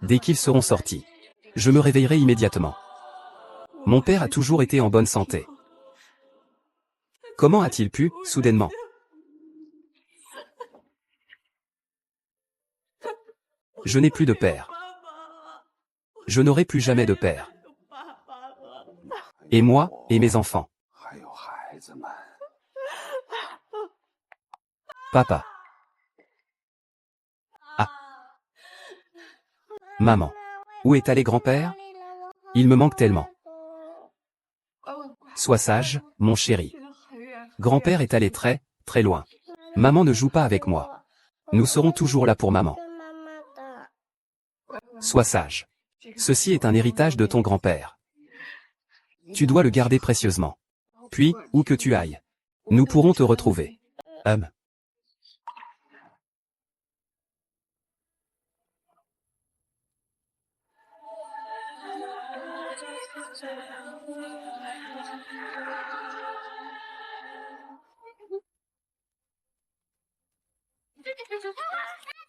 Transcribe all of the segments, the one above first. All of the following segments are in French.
Dès qu'ils seront sortis, je me réveillerai immédiatement. Mon père a toujours été en bonne santé. Comment a-t-il pu, soudainement? Je n'ai plus de père. Je n'aurai plus jamais de père. Et moi, et mes enfants. Papa. Ah. Maman. Où est allé grand-père? Il me manque tellement. Sois sage, mon chéri. Grand-père est allé très, très loin. Maman ne joue pas avec moi. Nous serons toujours là pour maman. Sois sage. Ceci est un héritage de ton grand-père. Tu dois le garder précieusement. Puis, où que tu ailles, nous pourrons te retrouver.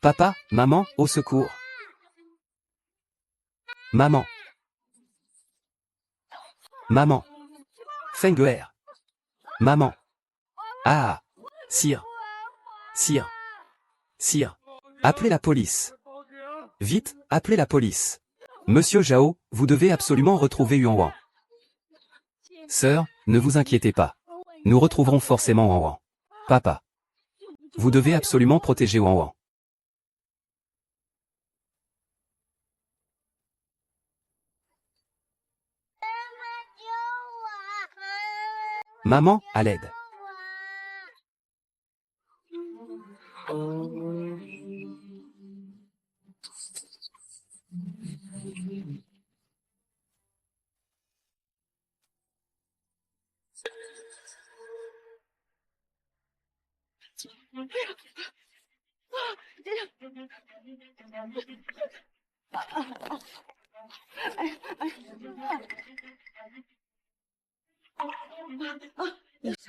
Papa, maman, au secours. Maman. Maman. Fenguer. Maman. Ah. Sire. Sire. Sire. Appelez la police. Vite, appelez la police. Monsieur Zhao, vous devez absolument retrouver Yuan Wang. Sœur, ne vous inquiétez pas. Nous retrouverons forcément Yuan Wang. Papa. Vous devez absolument protéger Yuan Wang. Maman, à l'aide.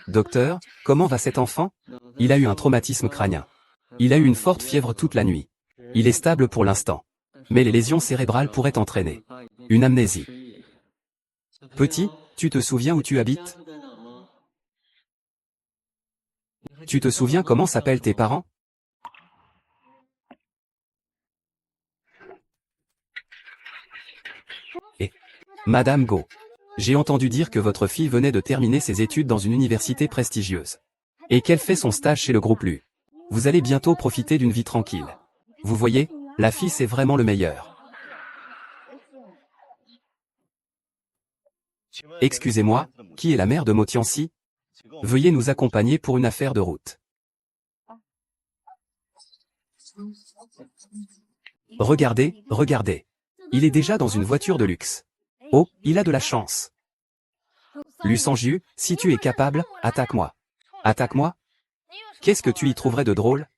Docteur, comment va cet enfant? Il a eu un traumatisme crânien. Il a eu une forte fièvre toute la nuit. Il est stable pour l'instant. Mais les lésions cérébrales pourraient entraîner une amnésie. Petit, tu te souviens où tu habites? Tu te souviens comment s'appellent tes parents? Et Madame Go. J'ai entendu dire que votre fille venait de terminer ses études dans une université prestigieuse. Et qu'elle fait son stage chez le groupe Lu. Vous allez bientôt profiter d'une vie tranquille. Vous voyez, la fille c'est vraiment le meilleur. Excusez-moi, qui est la mère de Mo Tianxi? Veuillez nous accompagner pour une affaire de route. Regardez, regardez. Il est déjà dans une voiture de luxe. Oh, il a de la chance. Lu Sanju, si tu es capable, attaque-moi. Attaque-moi? Qu'est-ce que tu y trouverais de drôle?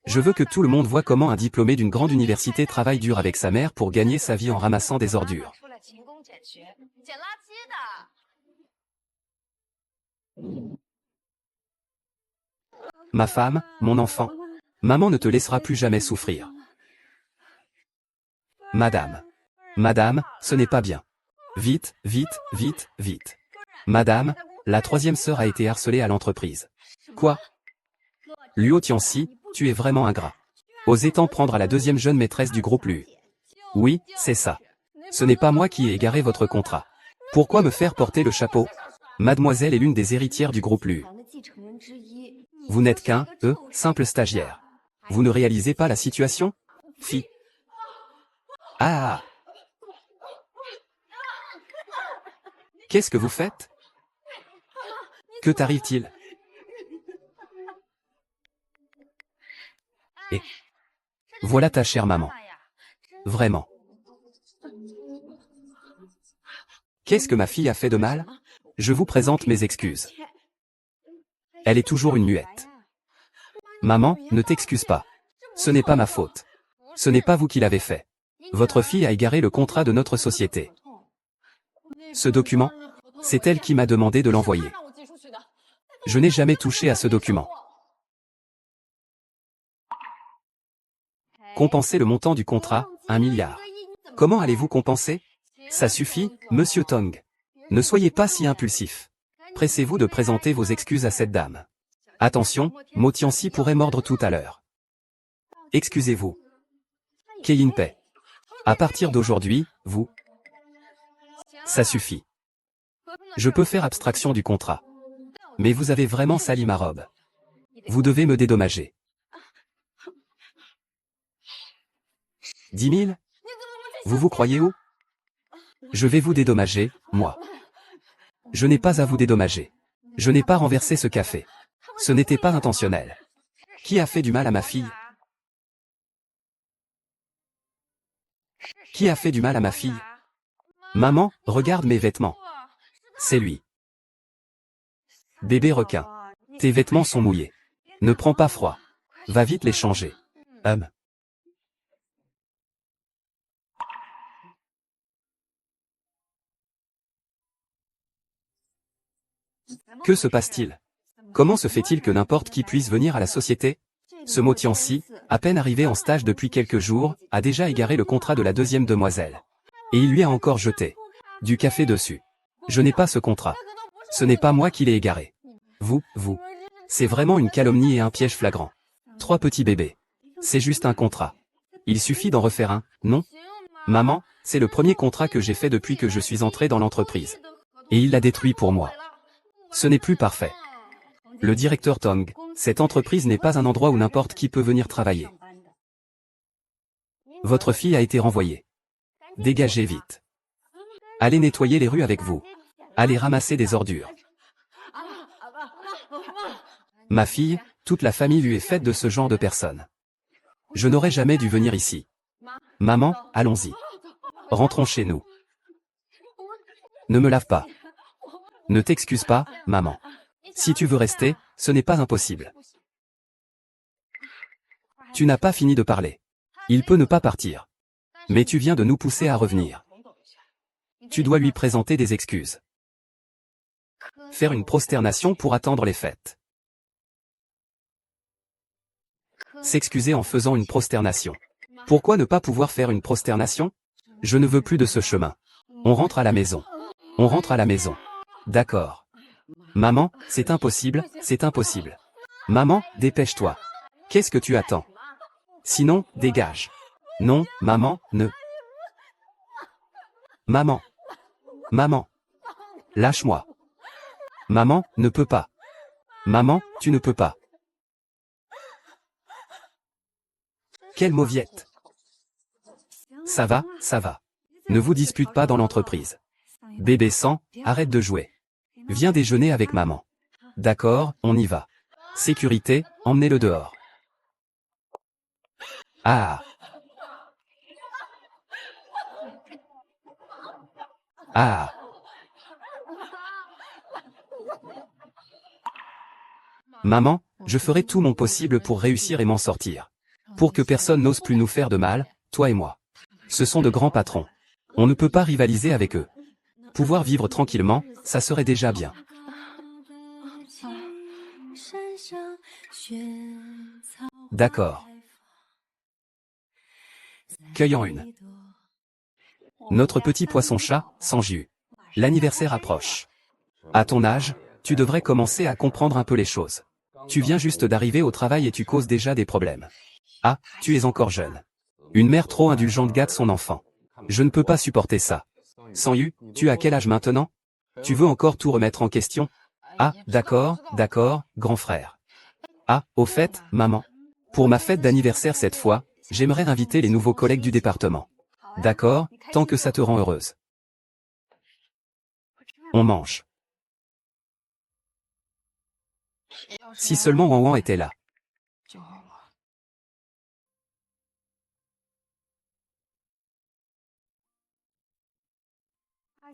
Je veux que tout le monde voie comment un diplômé d'une grande université travaille dur avec sa mère pour gagner sa vie en ramassant des ordures. Ma femme, mon enfant. Maman ne te laissera plus jamais souffrir. Madame. Madame, ce n'est pas bien. Vite, vite, vite, vite. Madame, la troisième sœur a été harcelée à l'entreprise. Quoi? Luo Tianxi, tu es vraiment ingrat. Osez t'en prendre à la deuxième jeune maîtresse du groupe Lu. Oui, c'est ça. Ce n'est pas moi qui ai égaré votre contrat. Pourquoi me faire porter le chapeau? Mademoiselle est l'une des héritières du groupe Lu. Vous n'êtes qu'un, simple stagiaire. Vous ne réalisez pas la situation? Fi. Ah! Qu'est-ce que vous faites? Que t'arrive-t-il? Et voilà ta chère maman. Vraiment. Qu'est-ce que ma fille a fait de mal? Je vous présente mes excuses. Elle est toujours une muette. Maman, ne t'excuse pas. Ce n'est pas ma faute. Ce n'est pas vous qui l'avez fait. Votre fille a égaré le contrat de notre société. Ce document, c'est elle qui m'a demandé de l'envoyer. Je n'ai jamais touché à ce document. Compenser le montant du contrat, 1 milliard. Comment allez-vous compenser? Ça suffit, monsieur Tong. Ne soyez pas si impulsif. Pressez-vous de présenter vos excuses à cette dame. Attention, Mo Tianxi pourrait mordre tout à l'heure. Excusez-vous. Keyin Pei. À partir d'aujourd'hui, vous... Ça suffit. Je peux faire abstraction du contrat. Mais vous avez vraiment sali ma robe. Vous devez me dédommager. 10 000? Vous vous croyez où? Je vais vous dédommager, moi. Je n'ai pas à vous dédommager. Je n'ai pas renversé ce café. Ce n'était pas intentionnel. Qui a fait du mal à ma fille? Qui a fait du mal à ma fille? Maman, regarde mes vêtements. C'est lui. Bébé requin. Tes vêtements sont mouillés. Ne prends pas froid. Va vite les changer. Que se passe-t-il? Comment se fait-il que n'importe qui puisse venir à la société? Ce Mo Tianxi, à peine arrivé en stage depuis quelques jours, a déjà égaré le contrat de la deuxième demoiselle. Et il lui a encore jeté du café dessus. Je n'ai pas ce contrat. Ce n'est pas moi qui l'ai égaré. Vous. C'est vraiment une calomnie et un piège flagrant. 3 petits bébés. C'est juste un contrat. Il suffit d'en refaire un, non? Maman, c'est le premier contrat que j'ai fait depuis que je suis entré dans l'entreprise. Et il l'a détruit pour moi. Ce n'est plus parfait. Le directeur Tong, cette entreprise n'est pas un endroit où n'importe qui peut venir travailler. Votre fille a été renvoyée. Dégagez vite. Allez nettoyer les rues avec vous. Allez ramasser des ordures. Ma fille, toute la famille lui est faite de ce genre de personnes. Je n'aurais jamais dû venir ici. Maman, allons-y. Rentrons chez nous. Ne me lave pas. Ne t'excuse pas, maman. Si tu veux rester, ce n'est pas impossible. Tu n'as pas fini de parler. Il peut ne pas partir. Mais tu viens de nous pousser à revenir. Tu dois lui présenter des excuses. Faire une prosternation pour attendre les fêtes. S'excuser en faisant une prosternation. Pourquoi ne pas pouvoir faire une prosternation? Je ne veux plus de ce chemin. On rentre à la maison. On rentre à la maison. D'accord. Maman, c'est impossible, c'est impossible. Maman, dépêche-toi. Qu'est-ce que tu attends? Sinon, dégage. Non, maman, ne. Maman. Maman. Lâche-moi. Maman, ne peut pas. Maman, tu ne peux pas. Quelle mauviette. Ça va, ça va. Ne vous dispute pas dans l'entreprise. Bébé sang, arrête de jouer. Viens déjeuner avec maman. D'accord, on y va. Sécurité, emmenez-le dehors. Ah. Ah. Maman, je ferai tout mon possible pour réussir et m'en sortir. Pour que personne n'ose plus nous faire de mal, toi et moi. Ce sont de grands patrons. On ne peut pas rivaliser avec eux. Pouvoir vivre tranquillement, ça serait déjà bien. D'accord. Cueillant une. Notre petit poisson-chat, sans jus. L'anniversaire approche. À ton âge, tu devrais commencer à comprendre un peu les choses. Tu viens juste d'arriver au travail et tu causes déjà des problèmes. Ah, tu es encore jeune. Une mère trop indulgente gâte son enfant. Je ne peux pas supporter ça. Sanyu, tu as quel âge maintenant? Tu veux encore tout remettre en question? Ah, d'accord, grand frère. Ah, au fait, maman. Pour ma fête d'anniversaire cette fois, j'aimerais inviter les nouveaux collègues du département. D'accord, tant que ça te rend heureuse. On mange. Si seulement Wan était là.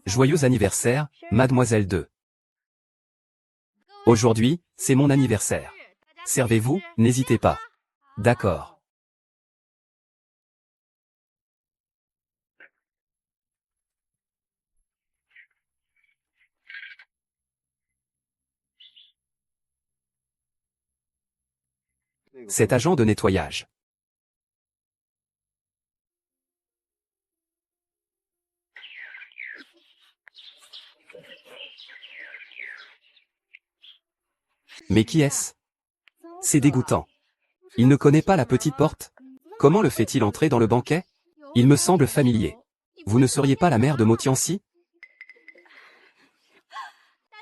Joyeux anniversaire, mademoiselle 2. Aujourd'hui, c'est mon anniversaire. Servez-vous, n'hésitez pas. D'accord. Cet agent de nettoyage. Mais qui est-ce? C'est dégoûtant. Il ne connaît pas la petite porte? Comment le fait-il entrer dans le banquet? Il me semble familier. Vous ne seriez pas la mère de Mo Tianxi?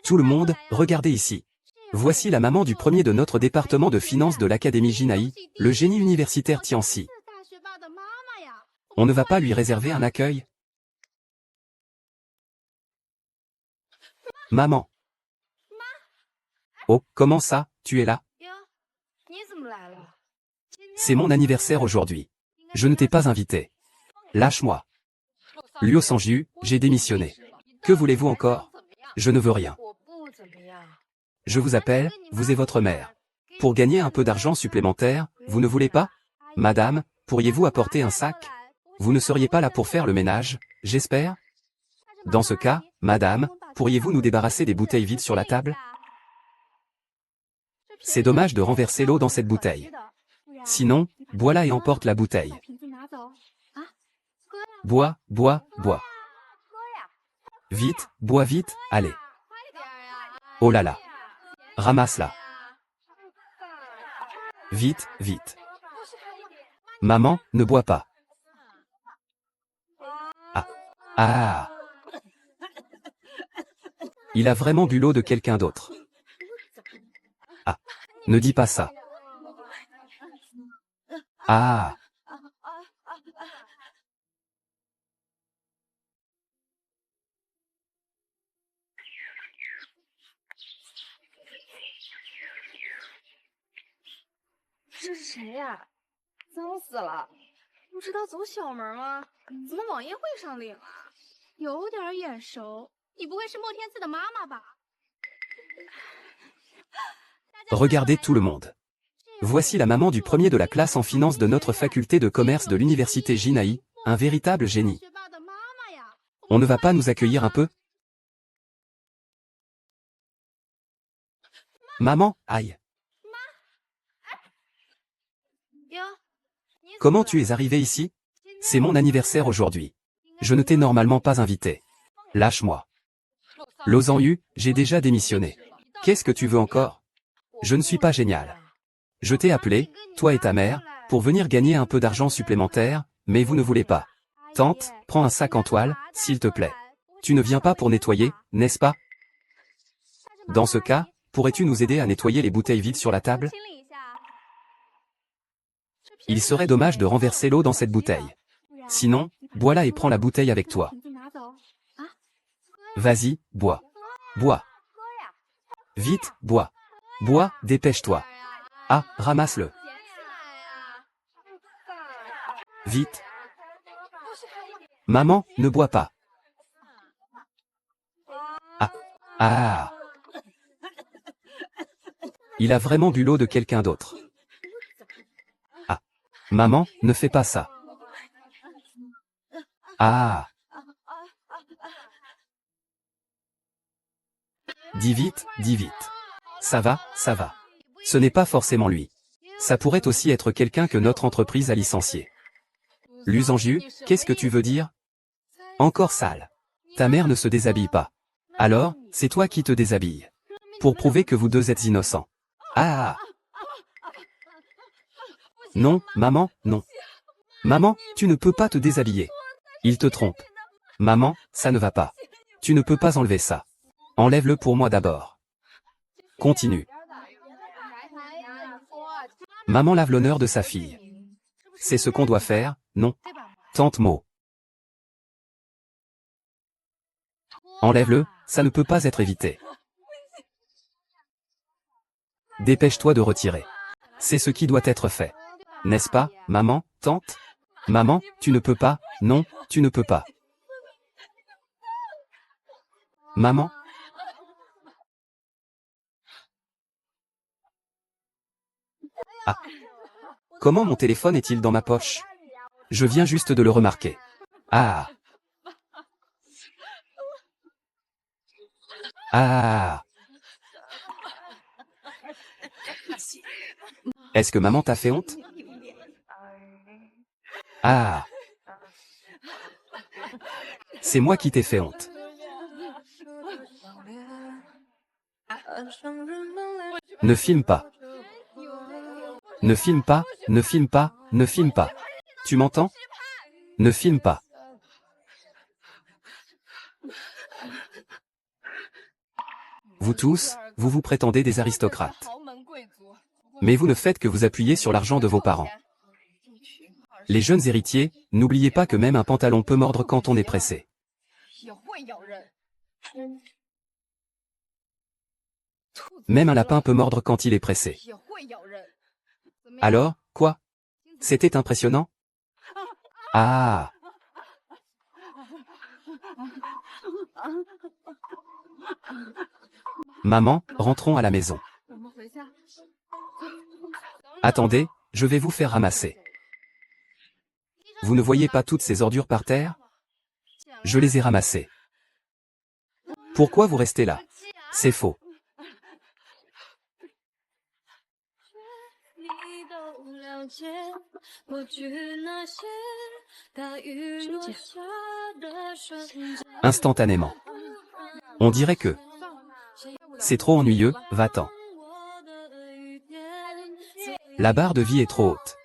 Tout le monde, regardez ici. Voici la maman du premier de notre département de finance de l'Académie Jinai, le génie universitaire Tianxi. On ne va pas lui réserver un accueil? Maman. Oh, comment ça, tu es là? C'est mon anniversaire aujourd'hui. Je ne t'ai pas invité. Lâche-moi. Luo Sanju, j'ai démissionné. Que voulez-vous encore? Je ne veux rien. Je vous appelle, vous et votre mère. Pour gagner un peu d'argent supplémentaire, vous ne voulez pas? Madame, pourriez-vous apporter un sac? Vous ne seriez pas là pour faire le ménage, j'espère? Dans ce cas, madame, pourriez-vous nous débarrasser des bouteilles vides sur la table? C'est dommage de renverser l'eau dans cette bouteille. Sinon, bois-la et emporte la bouteille. Bois, bois, bois. Vite, bois vite, allez. Oh là là. Ramasse-la. Vite, vite. Maman, ne bois pas. Ah. Ah. Il a vraiment bu l'eau de quelqu'un d'autre. Ah. Ne dis pas ça. Ah. Regardez tout le monde. Voici la maman du premier de la classe en finance de notre faculté de commerce de l'université Jinai, un véritable génie. On ne va pas nous accueillir un peu? Maman, aïe. Comment tu es arrivé ici? C'est mon anniversaire aujourd'hui. Je ne t'ai normalement pas invité. Lâche-moi. Lo Zhangyu, j'ai déjà démissionné. Qu'est-ce que tu veux encore? Je ne suis pas génial. Je t'ai appelé, toi et ta mère, pour venir gagner un peu d'argent supplémentaire, mais vous ne voulez pas. Tante, prends un sac en toile, s'il te plaît. Tu ne viens pas pour nettoyer, n'est-ce pas? Dans ce cas, pourrais-tu nous aider à nettoyer les bouteilles vides sur la table? Il serait dommage de renverser l'eau dans cette bouteille. Sinon, bois-la et prends la bouteille avec toi. Vas-y, bois. Bois. Vite, bois. Bois, dépêche-toi. Ah, ramasse-le. Vite. Maman, ne bois pas. Ah. Ah. Il a vraiment bu l'eau de quelqu'un d'autre. Ah. Maman, ne fais pas ça. Ah. Dis vite, dis vite. Ça va, ça va. Ce n'est pas forcément lui. Ça pourrait aussi être quelqu'un que notre entreprise a licencié. Lu Zhangyu, qu'est-ce que tu veux dire? Encore sale. Ta mère ne se déshabille pas. Alors, c'est toi qui te déshabilles. Pour prouver que vous deux êtes innocents. Ah. Non, maman, non. Maman, tu ne peux pas te déshabiller. Il te trompe. Maman, ça ne va pas. Tu ne peux pas enlever ça. Enlève-le pour moi d'abord. Continue. Maman lave l'honneur de sa fille. C'est ce qu'on doit faire, non? Tante Mo. Enlève-le, ça ne peut pas être évité. Dépêche-toi de retirer. C'est ce qui doit être fait. N'est-ce pas, maman, tante? Maman, tu ne peux pas, non, tu ne peux pas. Maman? Ah. Comment mon téléphone est-il dans ma poche? Je viens juste de le remarquer. Ah. Ah. Est-ce que maman t'a fait honte? Ah. C'est moi qui t'ai fait honte. Ne filme pas. Ne filme pas, ne filme pas, ne filme pas. Tu m'entends? Ne filme pas. Vous tous, vous vous prétendez des aristocrates. Mais vous ne faites que vous appuyer sur l'argent de vos parents. Les jeunes héritiers, n'oubliez pas que même un pantalon peut mordre quand on est pressé. Même un lapin peut mordre quand il est pressé. Alors, quoi? C'était impressionnant? Ah! Maman, rentrons à la maison. Attendez, je vais vous faire ramasser. Vous ne voyez pas toutes ces ordures par terre? Je les ai ramassées. Pourquoi vous restez là? C'est faux. Instantanément. On dirait que c'est trop ennuyeux, va-t'en. La barre de vie est trop haute.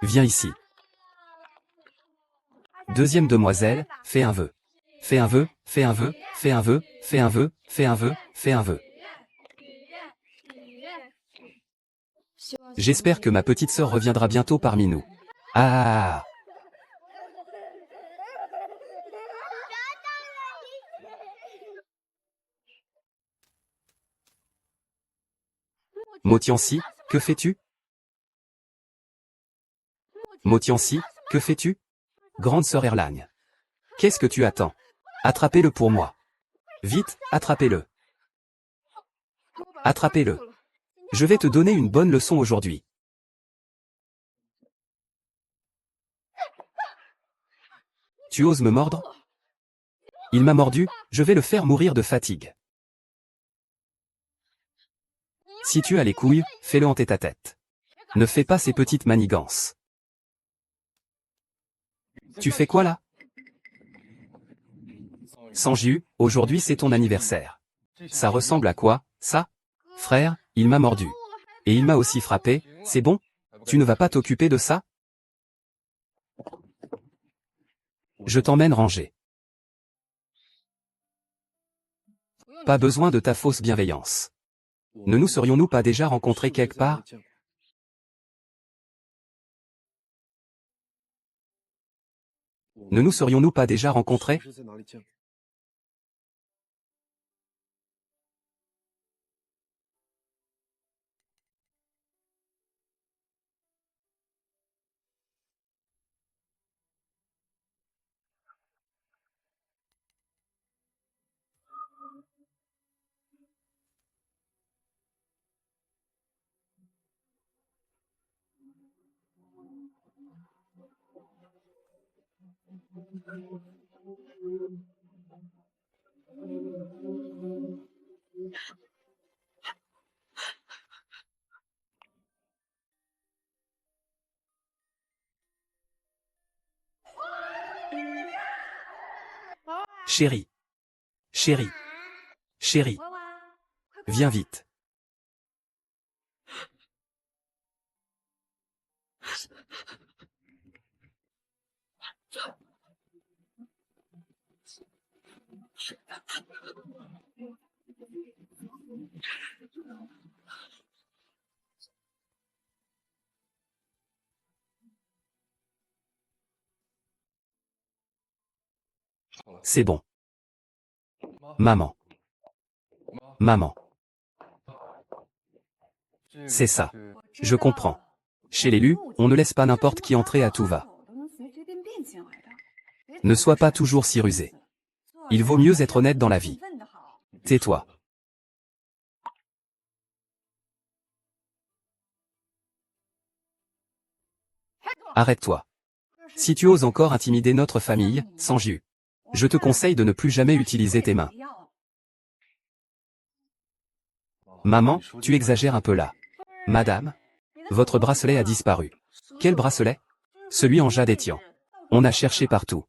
Viens ici. Deuxième demoiselle, fais un vœu. Fais un vœu, fais un vœu, fais un vœu, fais un vœu, fais un vœu, fais un vœu. J'espère que ma petite sœur reviendra bientôt parmi nous. Ah! Motiansi, que fais-tu? Motiansi, que fais-tu? Grande sœur Erlagne. Qu'est-ce que tu attends? Attrapez-le pour moi. Vite, attrapez-le. Attrapez-le. Je vais te donner une bonne leçon aujourd'hui. Tu oses me mordre? Il m'a mordu, je vais le faire mourir de fatigue. Si tu as les couilles, fais-le en tête-à-tête. Ne fais pas ces petites manigances. Tu fais quoi là? Sanju, aujourd'hui c'est ton anniversaire. Ça ressemble à quoi, ça? Frère, il m'a mordu. Et il m'a aussi frappé, c'est bon? Tu ne vas pas t'occuper de ça? Je t'emmène ranger. Pas besoin de ta fausse bienveillance. Ne nous serions-nous pas déjà rencontrés quelque part? Ne nous serions-nous pas déjà rencontrés? Chérie. Chérie. Chérie. Viens vite. C'est bon. Maman. Maman. C'est ça. Je comprends. Chez l'élu, on ne laisse pas n'importe qui entrer à tout va. Ne sois pas toujours si rusé. Il vaut mieux être honnête dans la vie. Tais-toi. Arrête-toi. Si tu oses encore intimider notre famille, sans jus, je te conseille de ne plus jamais utiliser tes mains. Maman, tu exagères un peu là. Madame, votre bracelet a disparu. Quel bracelet? Celui en jade étiant. On a cherché partout.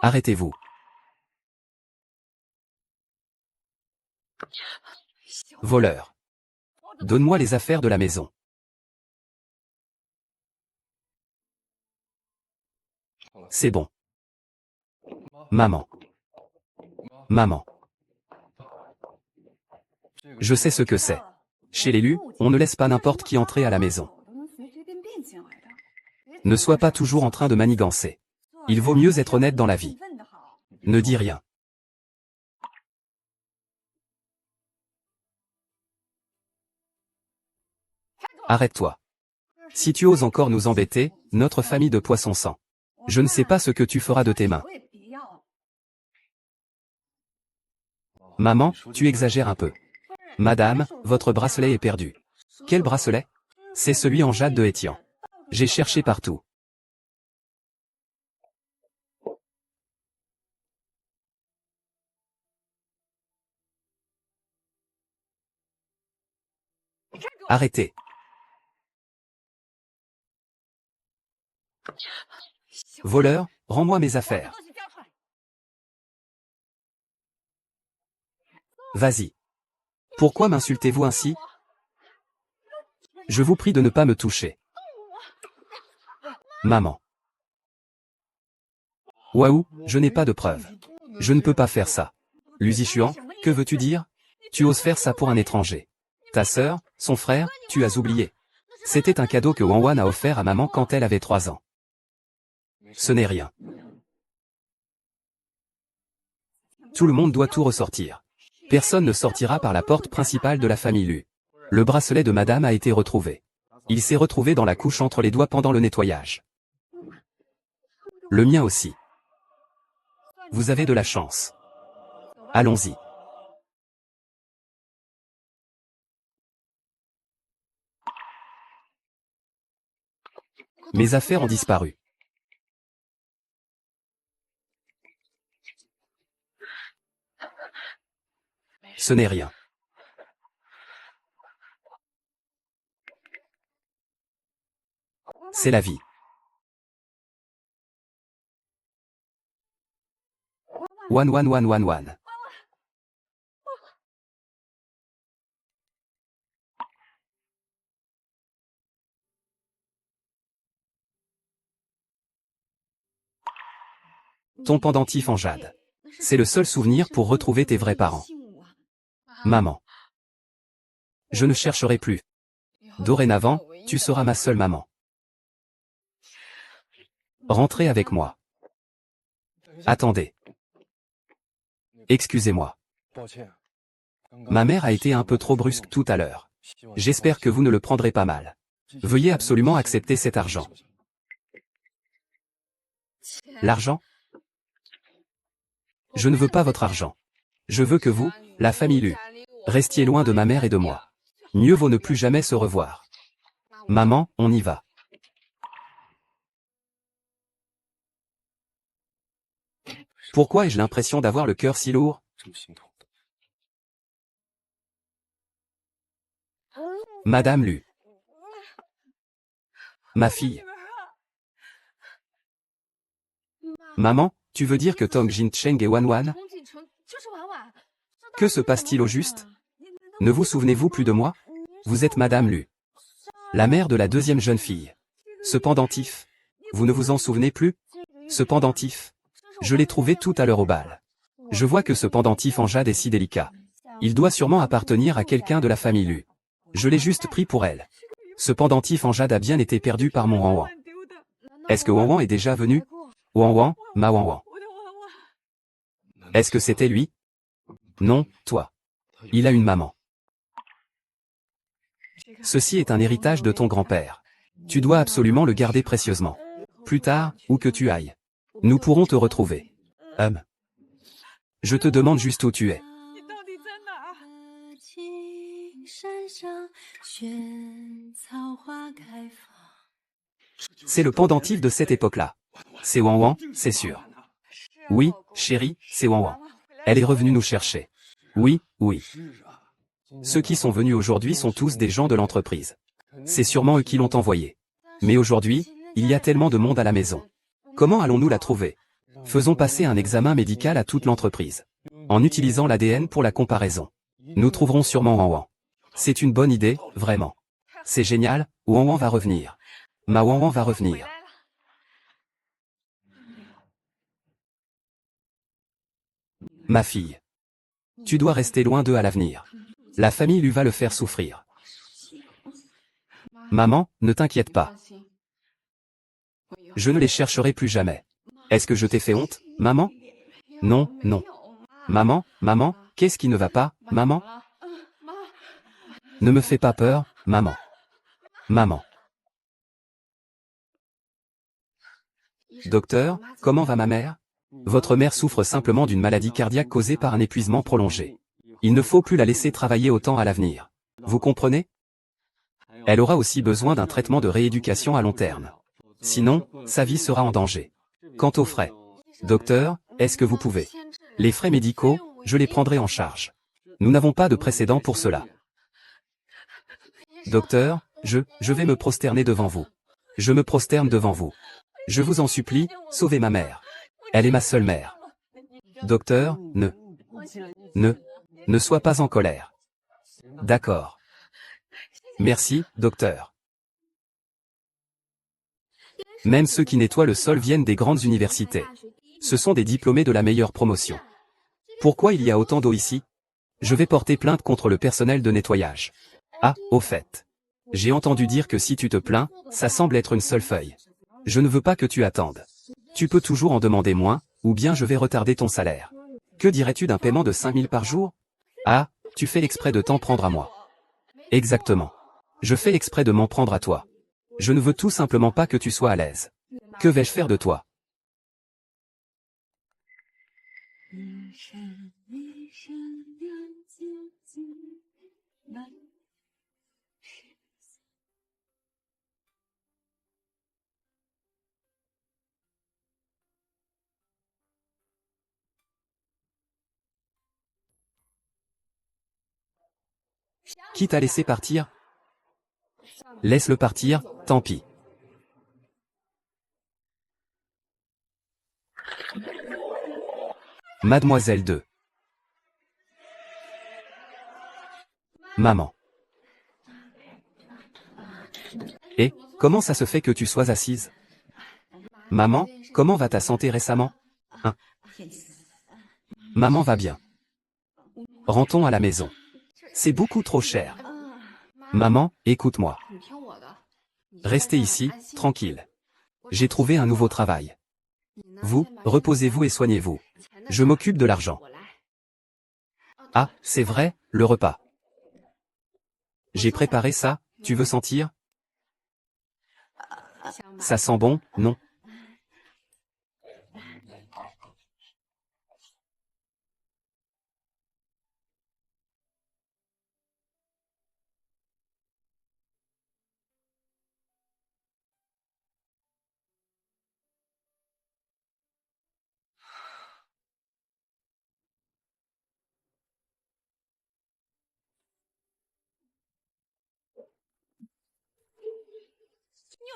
Arrêtez-vous. Voleur. Donne-moi les affaires de la maison. C'est bon. Maman. Maman. Je sais ce que c'est. Chez l'élu, on ne laisse pas n'importe qui entrer à la maison. Ne sois pas toujours en train de manigancer. Il vaut mieux être honnête dans la vie. Ne dis rien. Arrête-toi. Si tu oses encore nous embêter, notre famille de poissons sang. Je ne sais pas ce que tu feras de tes mains. Maman, tu exagères un peu. Madame, votre bracelet est perdu. Quel bracelet? C'est celui en jade de Étienne. J'ai cherché partout. Arrêtez. Voleur, rends-moi mes affaires. Vas-y. Pourquoi m'insultez-vous ainsi? Je vous prie de ne pas me toucher. Maman. Waouh, je n'ai pas de preuves. Je ne peux pas faire ça. Luzichuan, que veux-tu dire? Tu oses faire ça pour un étranger. Ta sœur, son frère, tu as oublié. C'était un cadeau que Wanwan a offert à maman quand elle avait 3 ans. Ce n'est rien. Tout le monde doit tout ressortir. Personne ne sortira par la porte principale de la famille Lu. Le bracelet de madame a été retrouvé. Il s'est retrouvé dans la couche entre les doigts pendant le nettoyage. Le mien aussi. Vous avez de la chance. Allons-y. Mes affaires ont disparu. Ce n'est rien. C'est la vie. One. Ton pendentif en jade. C'est le seul souvenir pour retrouver tes vrais parents. Maman. Je ne chercherai plus. Dorénavant, tu seras ma seule maman. Rentrez avec moi. Attendez. Excusez-moi. Ma mère a été un peu trop brusque tout à l'heure. J'espère que vous ne le prendrez pas mal. Veuillez absolument accepter cet argent. L'argent? Je ne veux pas votre argent. Je veux que vous, la famille Lu, restiez loin de ma mère et de moi. Mieux vaut ne plus jamais se revoir. Maman, on y va. Pourquoi ai-je l'impression d'avoir le cœur si lourd? Madame Lu. Ma fille. Maman, tu veux dire que Tong Jin Cheng est Wanwan? Que se passe-t-il au juste? Ne vous souvenez-vous plus de moi? Vous êtes Madame Lu, la mère de la deuxième jeune fille. Ce pendentif, vous ne vous en souvenez plus? Ce pendentif, je l'ai trouvé tout à l'heure au bal. Je vois que ce pendentif en jade est si délicat. Il doit sûrement appartenir à quelqu'un de la famille Lu. Je l'ai juste pris pour elle. Ce pendentif en jade a bien été perdu par mon Wanwan. Est-ce que Wanwan est déjà venu? Wanwan, ma Wanwan. Est-ce que c'était lui? Non, toi. Il a une maman. Ceci est un héritage de ton grand-père. Tu dois absolument le garder précieusement. Plus tard, où que tu ailles, nous pourrons te retrouver. Je te demande juste où tu es. C'est le pendentif de cette époque-là. C'est Wan Wan, c'est sûr. Oui, chérie, c'est Wan Wan. Elle est revenue nous chercher. Oui, oui. Ceux qui sont venus aujourd'hui sont tous des gens de l'entreprise. C'est sûrement eux qui l'ont envoyé. Mais aujourd'hui, il y a tellement de monde à la maison. Comment allons-nous la trouver? Faisons passer un examen médical à toute l'entreprise. En utilisant l'ADN pour la comparaison. Nous trouverons sûrement Wan Wan. C'est une bonne idée, vraiment. C'est génial, Wan Wan va revenir. Ma Wan Wan va revenir. Ma fille. Tu dois rester loin d'eux à l'avenir. La famille lui va le faire souffrir. Maman, ne t'inquiète pas. Je ne les chercherai plus jamais. Est-ce que je t'ai fait honte, maman? Non, non. Maman, maman, qu'est-ce qui ne va pas, maman? Ne me fais pas peur, maman. Maman. Docteur, comment va ma mère? Votre mère souffre simplement d'une maladie cardiaque causée par un épuisement prolongé. Il ne faut plus la laisser travailler autant à l'avenir. Vous comprenez? Elle aura aussi besoin d'un traitement de rééducation à long terme. Sinon, sa vie sera en danger. Quant aux frais. Docteur, est-ce que vous pouvez? Les frais médicaux, je les prendrai en charge. Nous n'avons pas de précédent pour cela. Docteur, je vais me prosterner devant vous. Je me prosterne devant vous. Je vous en supplie, sauvez ma mère. Elle est ma seule mère. Docteur, ne sois pas en colère. D'accord. Merci, docteur. Même ceux qui nettoient le sol viennent des grandes universités. Ce sont des diplômés de la meilleure promotion. Pourquoi il y a autant d'eau ici? Je vais porter plainte contre le personnel de nettoyage. Ah, au fait. J'ai entendu dire que si tu te plains, ça semble être une seule feuille. Je ne veux pas que tu attendes. Tu peux toujours en demander moins, ou bien je vais retarder ton salaire. Que dirais-tu d'un paiement de 5 000 par jour? Ah, tu fais exprès de t'en prendre à moi. Exactement. Je fais exprès de m'en prendre à toi. Je ne veux tout simplement pas que tu sois à l'aise. Que vais-je faire de toi? Qui t'a laissé partir? Laisse-le partir, tant pis. Mademoiselle 2. Maman. Et, comment ça se fait que tu sois assise? Maman, comment va ta santé récemment? Hein? Maman va bien. Rentrons à la maison. C'est beaucoup trop cher. Maman, écoute-moi. Restez ici, tranquille. J'ai trouvé un nouveau travail. Vous, reposez-vous et soignez-vous. Je m'occupe de l'argent. Ah, c'est vrai, le repas. J'ai préparé ça, tu veux sentir? Ça sent bon, non?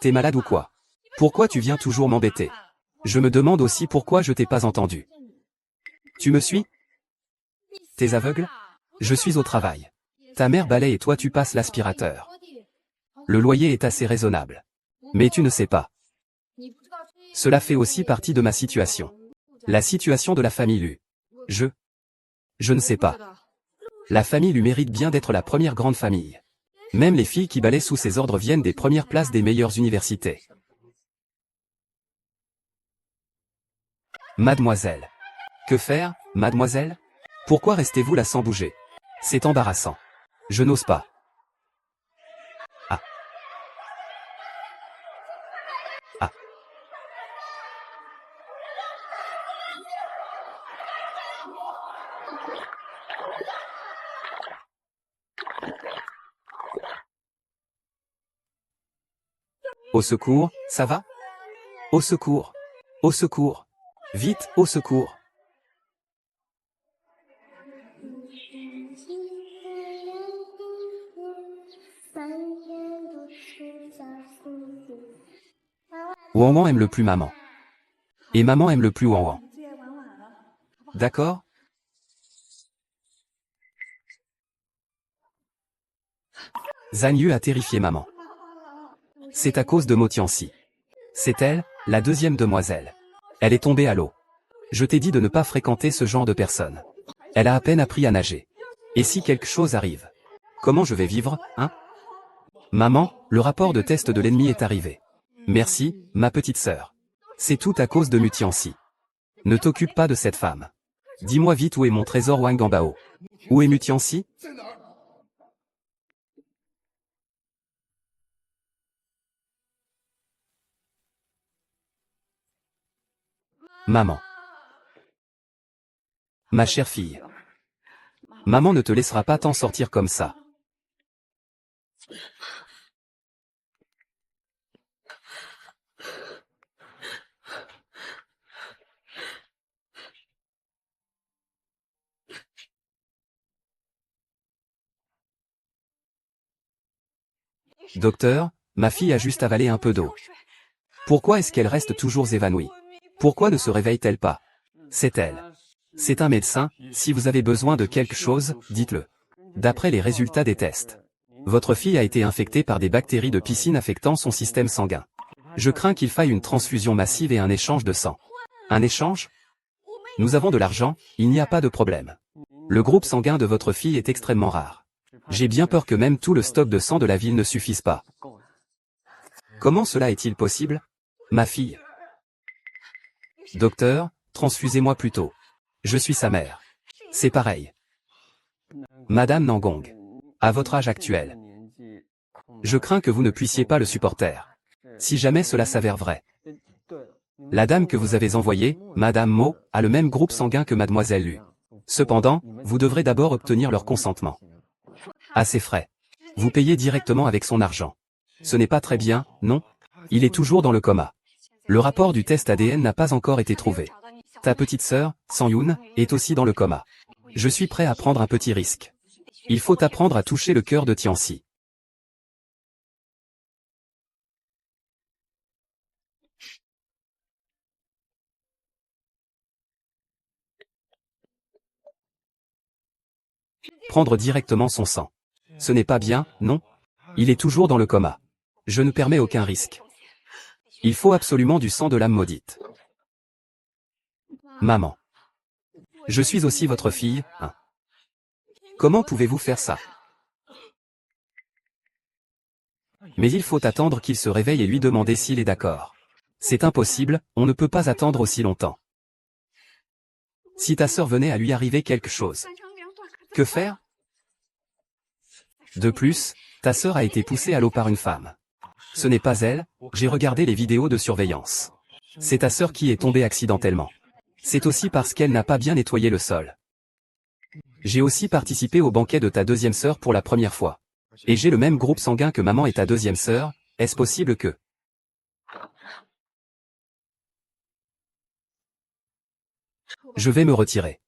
T'es malade ou quoi? Pourquoi tu viens toujours m'embêter? Je me demande aussi pourquoi je t'ai pas entendu. Tu me suis? T'es aveugle? Je suis au travail. Ta mère balaye et toi tu passes l'aspirateur. Le loyer est assez raisonnable. Mais tu ne sais pas. Cela fait aussi partie de ma situation. La situation de la famille Lu. Je ne sais pas. La famille Lu mérite bien d'être la première grande famille. Même les filles qui balaient sous ses ordres viennent des premières places des meilleures universités. Mademoiselle. Que faire, mademoiselle? Pourquoi restez-vous là sans bouger? C'est embarrassant. Je n'ose pas. Ah. Ah. Au secours, ça va? Au secours. Au secours. Vite, au secours. Wanwan aime le plus maman. Et maman aime le plus Wanwan. D'accord? Zhang Yu a terrifié maman. C'est à cause de Mo Tianxi. C'est elle, la deuxième demoiselle. Elle est tombée à l'eau. Je t'ai dit de ne pas fréquenter ce genre de personnes. Elle a à peine appris à nager. Et si quelque chose arrive? Comment je vais vivre, hein? Maman, le rapport de test de l'ennemi est arrivé. Merci, ma petite sœur. C'est tout à cause de Mu Tianxi. Ne t'occupe pas de cette femme. Dis-moi vite où est mon trésor Wang Ganbao. Où est Mu Tianxi? Maman. Ma chère fille. Maman ne te laissera pas t'en sortir comme ça. Docteur, ma fille a juste avalé un peu d'eau. Pourquoi est-ce qu'elle reste toujours évanouie? Pourquoi ne se réveille-t-elle pas? C'est elle. C'est un médecin, si vous avez besoin de quelque chose, dites-le. D'après les résultats des tests, votre fille a été infectée par des bactéries de piscine affectant son système sanguin. Je crains qu'il faille une transfusion massive et un échange de sang. Un échange? Nous avons de l'argent, il n'y a pas de problème. Le groupe sanguin de votre fille est extrêmement rare. J'ai bien peur que même tout le stock de sang de la ville ne suffise pas. Comment cela est-il possible? Ma fille. Docteur, transfusez-moi plutôt. Je suis sa mère. C'est pareil. Madame Nangong. À votre âge actuel. Je crains que vous ne puissiez pas le supporter. Si jamais cela s'avère vrai. La dame que vous avez envoyée, Madame Mo, a le même groupe sanguin que Mademoiselle Lu. Cependant, vous devrez d'abord obtenir leur consentement. À ses frais. Vous payez directement avec son argent. Ce n'est pas très bien, non? Il est toujours dans le coma. Le rapport du test ADN n'a pas encore été trouvé. Ta petite sœur, Sang Yoon, est aussi dans le coma. Je suis prêt à prendre un petit risque. Il faut apprendre à toucher le cœur de Tianxi. Prendre directement son sang. Ce n'est pas bien, non? Il est toujours dans le coma. Je ne permets aucun risque. Il faut absolument du sang de l'âme maudite. Maman. Je suis aussi votre fille, hein. Comment pouvez-vous faire ça? Mais il faut attendre qu'il se réveille et lui demander s'il est d'accord. C'est impossible, on ne peut pas attendre aussi longtemps. Si ta sœur venait à lui arriver quelque chose. Que faire? De plus, ta sœur a été poussée à l'eau par une femme. Ce n'est pas elle, j'ai regardé les vidéos de surveillance. C'est ta sœur qui est tombée accidentellement. C'est aussi parce qu'elle n'a pas bien nettoyé le sol. J'ai aussi participé au banquet de ta deuxième sœur pour la première fois. Et j'ai le même groupe sanguin que maman et ta deuxième sœur, est-ce possible que... Je vais me retirer.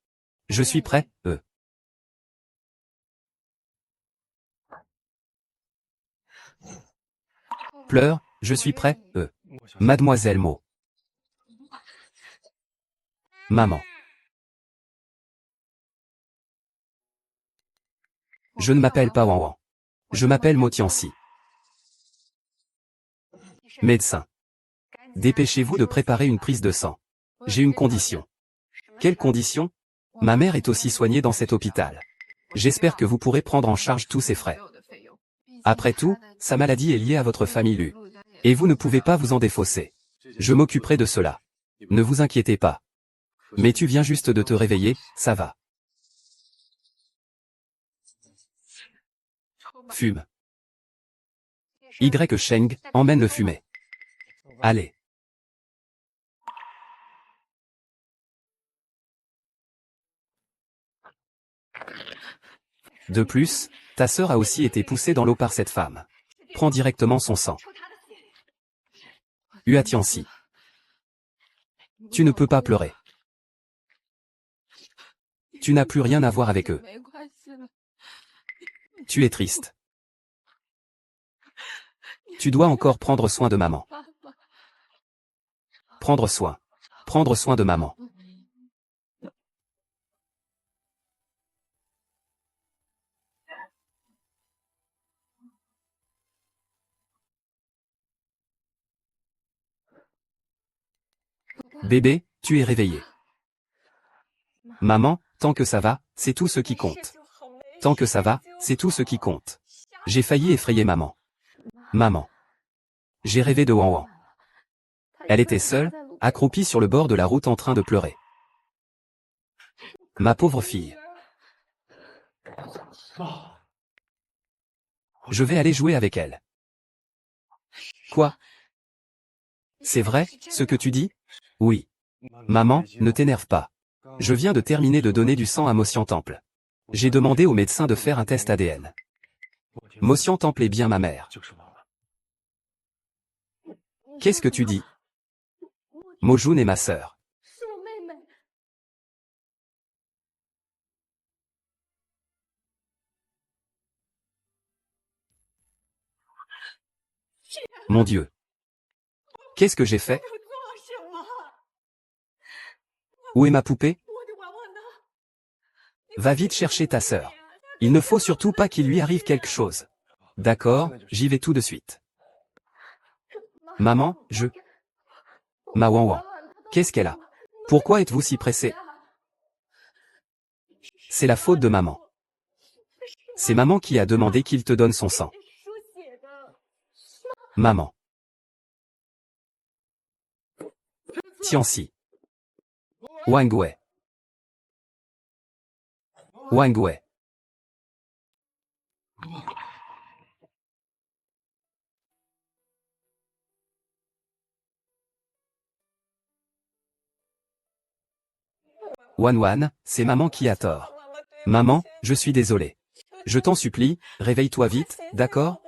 Je suis prêt, Pleure, je suis prêt, Mademoiselle Mo. Maman. Je ne m'appelle pas Wanwan. Je m'appelle Mo Tianxi. Médecin. Dépêchez-vous de préparer une prise de sang. J'ai une condition. Quelle condition? Ma mère est aussi soignée dans cet hôpital. J'espère que vous pourrez prendre en charge tous ses frais. Après tout, sa maladie est liée à votre famille Lu. Et vous ne pouvez pas vous en défausser. Je m'occuperai de cela. Ne vous inquiétez pas. Mais tu viens juste de te réveiller, ça va. Fume. Y. Sheng, emmène le fumet. Allez. De plus, ta sœur a aussi été poussée dans l'eau par cette femme. Prends directement son sang. Hua Tianxi. Tu ne peux pas pleurer. Tu n'as plus rien à voir avec eux. Tu es triste. Tu dois encore prendre soin de maman. Prendre soin. Prendre soin de maman. Bébé, tu es réveillé. Maman, tant que ça va, c'est tout ce qui compte. Tant que ça va, c'est tout ce qui compte. J'ai failli effrayer maman. Maman. J'ai rêvé de Wan Wan. Elle était seule, accroupie sur le bord de la route en train de pleurer. Ma pauvre fille. Je vais aller jouer avec elle. Quoi? C'est vrai, ce que tu dis? Oui. Maman, ne t'énerve pas. Je viens de terminer de donner du sang à Motion Temple. J'ai demandé au médecin de faire un test ADN. Motion Temple est bien ma mère. Qu'est-ce que tu dis? Mojun est ma sœur. Mon Dieu. Qu'est-ce que j'ai fait? Où est ma poupée? Va vite chercher ta sœur. Il ne faut surtout pas qu'il lui arrive quelque chose. D'accord, j'y vais tout de suite. Maman, Ma Wan Wan. Qu'est-ce qu'elle a? Pourquoi êtes-vous si pressé? C'est la faute de maman. C'est maman qui a demandé qu'il te donne son sang. Maman. Tianxi. Wang Wei. Wang Wei. Wan Wan, c'est maman qui a tort. Maman, je suis désolé. Je t'en supplie, réveille-toi vite, d'accord?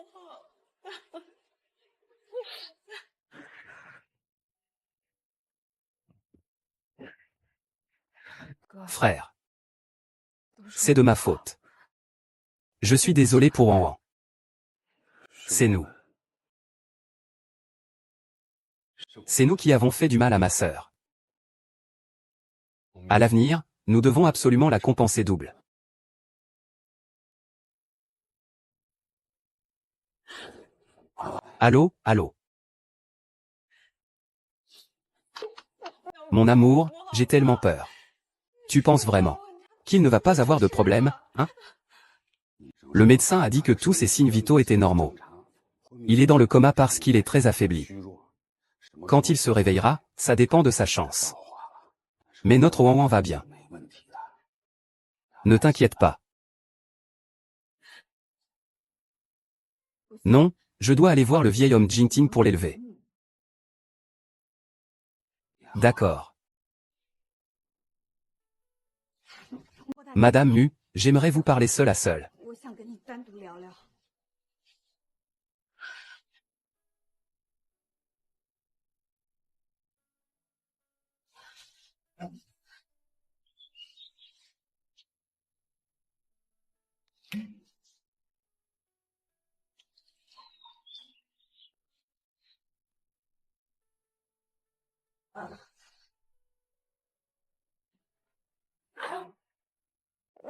Frère. C'est de ma faute. Je suis désolé pour Wan Wan. C'est nous. C'est nous qui avons fait du mal à ma sœur. À l'avenir, nous devons absolument la compenser double. Allô, allô. Mon amour, j'ai tellement peur. Tu penses vraiment qu'il ne va pas avoir de problème, hein? Le médecin a dit que tous ses signes vitaux étaient normaux. Il est dans le coma parce qu'il est très affaibli. Quand il se réveillera, ça dépend de sa chance. Mais notre Wan Wan va bien. Ne t'inquiète pas. Non, je dois aller voir le vieil homme Jingting pour l'élever. D'accord. Madame Mu, j'aimerais vous parler seul à seul.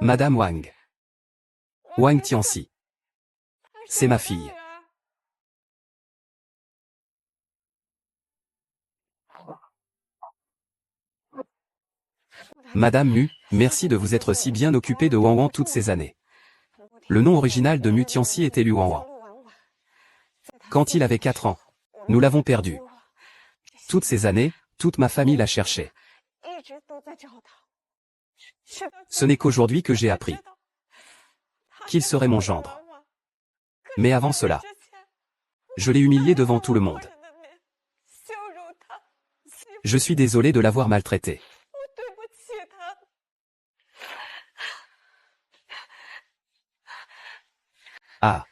Madame Wang. Wang Tianxi. C'est ma fille. Madame Mu, merci de vous être si bien occupée de Wan Wan toutes ces années. Le nom original de Mu Tianxi était Lu Wan Wan. Quand il avait 4 ans, nous l'avons perdu. Toutes ces années, toute ma famille l'a cherché. Ce n'est qu'aujourd'hui que j'ai appris qu'il serait mon gendre. Mais avant cela, je l'ai humilié devant tout le monde. Je suis désolé de l'avoir maltraité. Ah.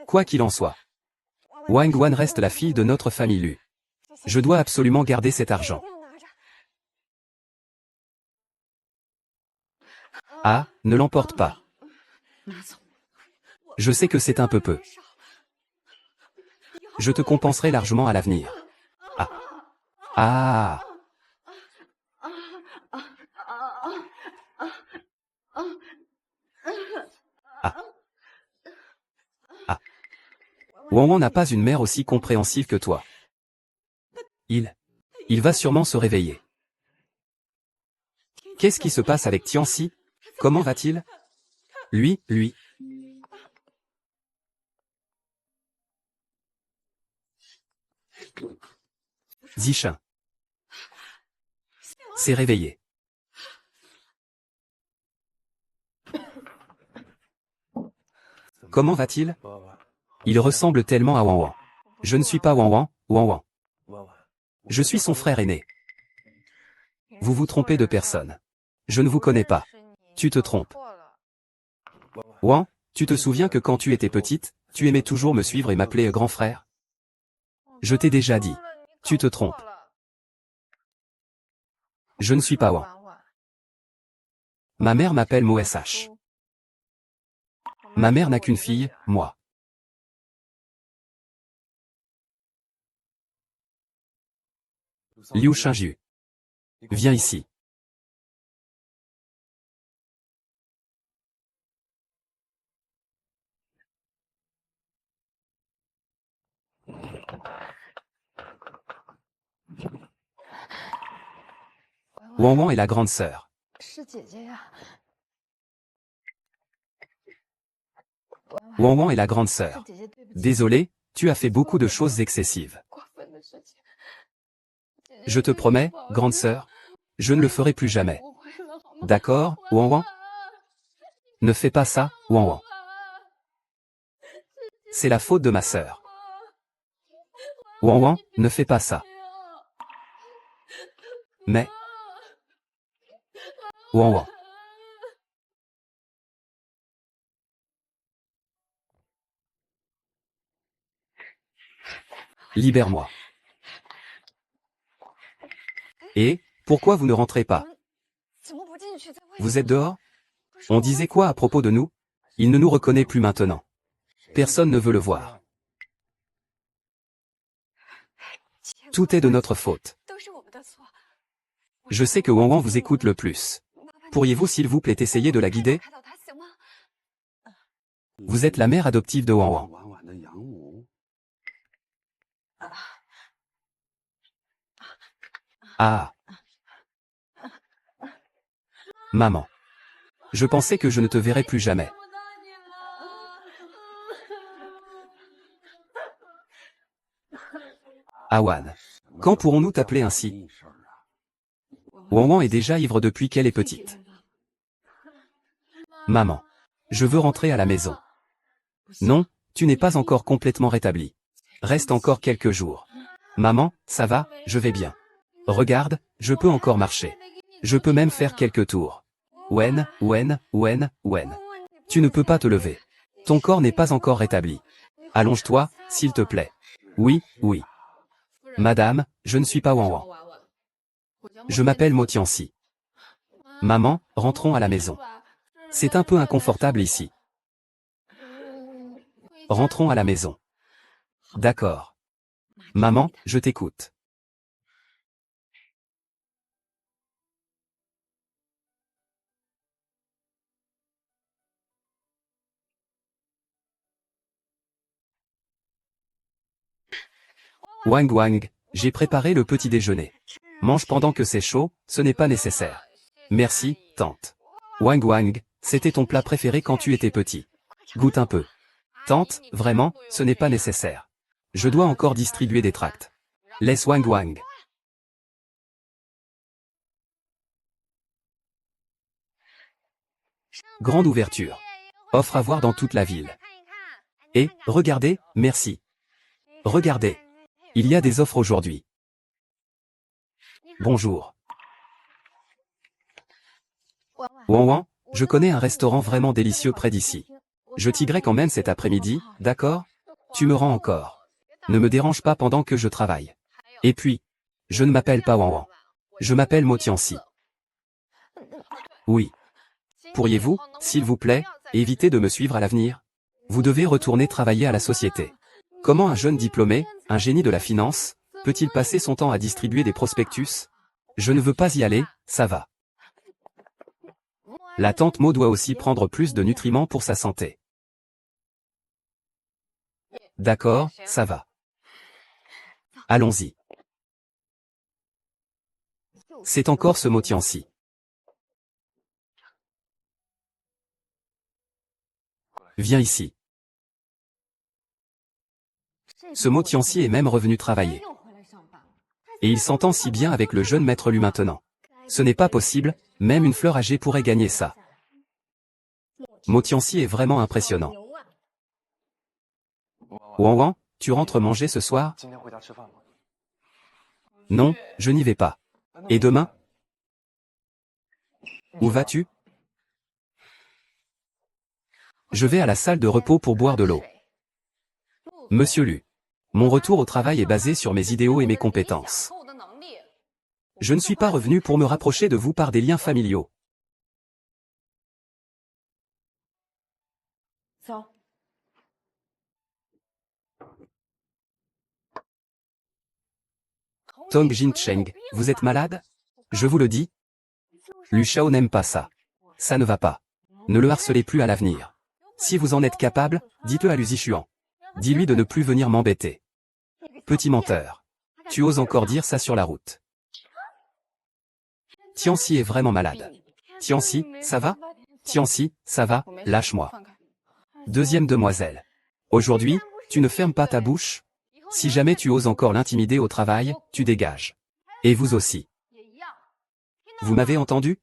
Quoi qu'il en soit, Wang Wan reste la fille de notre famille Lu. Je dois absolument garder cet argent. Ah, ne l'emporte pas. Je sais que c'est un peu. Je te compenserai largement à l'avenir. Ah. Ah. Ah. Ah. Wang Wan n'a pas une mère aussi compréhensive que toi. Il va sûrement se réveiller. Qu'est-ce qui se passe avec Tianxi? Comment va-t-il? Lui. Zishin s'est réveillé. Comment va-t-il? Il ressemble tellement à Wang Wan. Je ne suis pas Wang Wan. Je suis son frère aîné. Vous vous trompez de personne. Je ne vous connais pas. Tu te trompes. Wang, tu te souviens que quand tu étais petite, tu aimais toujours me suivre et m'appeler grand frère? Je t'ai déjà dit. Tu te trompes. Je ne suis pas Wang. Ma mère m'appelle Mo-SH. Ma mère n'a qu'une fille, moi. Liu Shinju. Viens ici. Wang Wan est la grande sœur. Wang Wan est la grande sœur. Désolé, tu as fait beaucoup de choses excessives. Je te promets, grande sœur, je ne le ferai plus jamais. D'accord, Wang Wan? Ne fais pas ça, Wang Wan. C'est la faute de ma sœur. Wang Wan, ne fais pas ça. Mais... Wang Wan. Libère-moi. Et, pourquoi vous ne rentrez pas? Vous êtes dehors? On disait quoi à propos de nous? Il ne nous reconnaît plus maintenant. Personne ne veut le voir. Tout est de notre faute. Je sais que Wang Wan vous écoute le plus. Pourriez-vous s'il vous plaît essayer de la guider? Vous êtes la mère adoptive de Wang Wan. Ah. Maman. Je pensais que je ne te verrais plus jamais. Awan. Quand pourrons-nous t'appeler ainsi? Wang Wan est déjà ivre depuis qu'elle est petite. Maman. Je veux rentrer à la maison. Non, tu n'es pas encore complètement rétablie. Reste encore quelques jours. Maman, ça va, je vais bien. Regarde, je peux encore marcher. Je peux même faire quelques tours. Wen. Tu ne peux pas te lever. Ton corps n'est pas encore rétabli. Allonge-toi, s'il te plaît. Oui. Madame, je ne suis pas Wang Wan. Je m'appelle Mo Tianxi. Maman, rentrons à la maison. C'est un peu inconfortable ici. Rentrons à la maison. D'accord. Maman, je t'écoute. Wang, j'ai préparé le petit déjeuner. Mange pendant que c'est chaud, ce n'est pas nécessaire. Merci, tante. Wang, c'était ton plat préféré quand tu étais petit. Goûte un peu. Tante, vraiment, ce n'est pas nécessaire. Je dois encore distribuer des tracts. Laisse Wang. Grande ouverture. Offre à voir dans toute la ville. Et, regardez, merci. Regardez. Il y a des offres aujourd'hui. Bonjour. Wang Wan, je connais un restaurant vraiment délicieux près d'ici. Je t'y quand même cet après-midi, d'accord? Tu me rends encore. Ne me dérange pas pendant que je travaille. Et puis, je ne m'appelle pas Wang Wang. Je m'appelle Mo Tianxi. Oui. Pourriez-vous, s'il vous plaît, éviter de me suivre à l'avenir? Vous devez retourner travailler à la société. Comment un jeune diplômé, un génie de la finance, peut-il passer son temps à distribuer des prospectus? Je ne veux pas y aller, ça va. La tante Mo doit aussi prendre plus de nutriments pour sa santé. D'accord, ça va. Allons-y. C'est encore ce Mo Tianxi. Viens ici. Ce Mo Tianxi est même revenu travailler. Et il s'entend si bien avec le jeune maître Lu maintenant. Ce n'est pas possible, même une fleur âgée pourrait gagner ça. Mo Tianxi est vraiment impressionnant. Wang Wang, tu rentres manger ce soir? Non, je n'y vais pas. Et demain? Où vas-tu? Je vais à la salle de repos pour boire de l'eau. Monsieur Lu. Mon retour au travail est basé sur mes idéaux et mes compétences. Je ne suis pas revenu pour me rapprocher de vous par des liens familiaux. Tong Jin-cheng, vous êtes malade? Je vous le dis. Lu Shao n'aime pas ça. Ça ne va pas. Ne le harcelez plus à l'avenir. Si vous en êtes capable, dites-le à Lu Zixuan. Dis-lui de ne plus venir m'embêter. Petit menteur. Tu oses encore dire ça sur la route. Tianxi est vraiment malade. Tianxi, ça va? Tianxi, ça va, lâche-moi. Deuxième demoiselle. Aujourd'hui, tu ne fermes pas ta bouche? Si jamais tu oses encore l'intimider au travail, tu dégages. Et vous aussi. Vous m'avez entendu?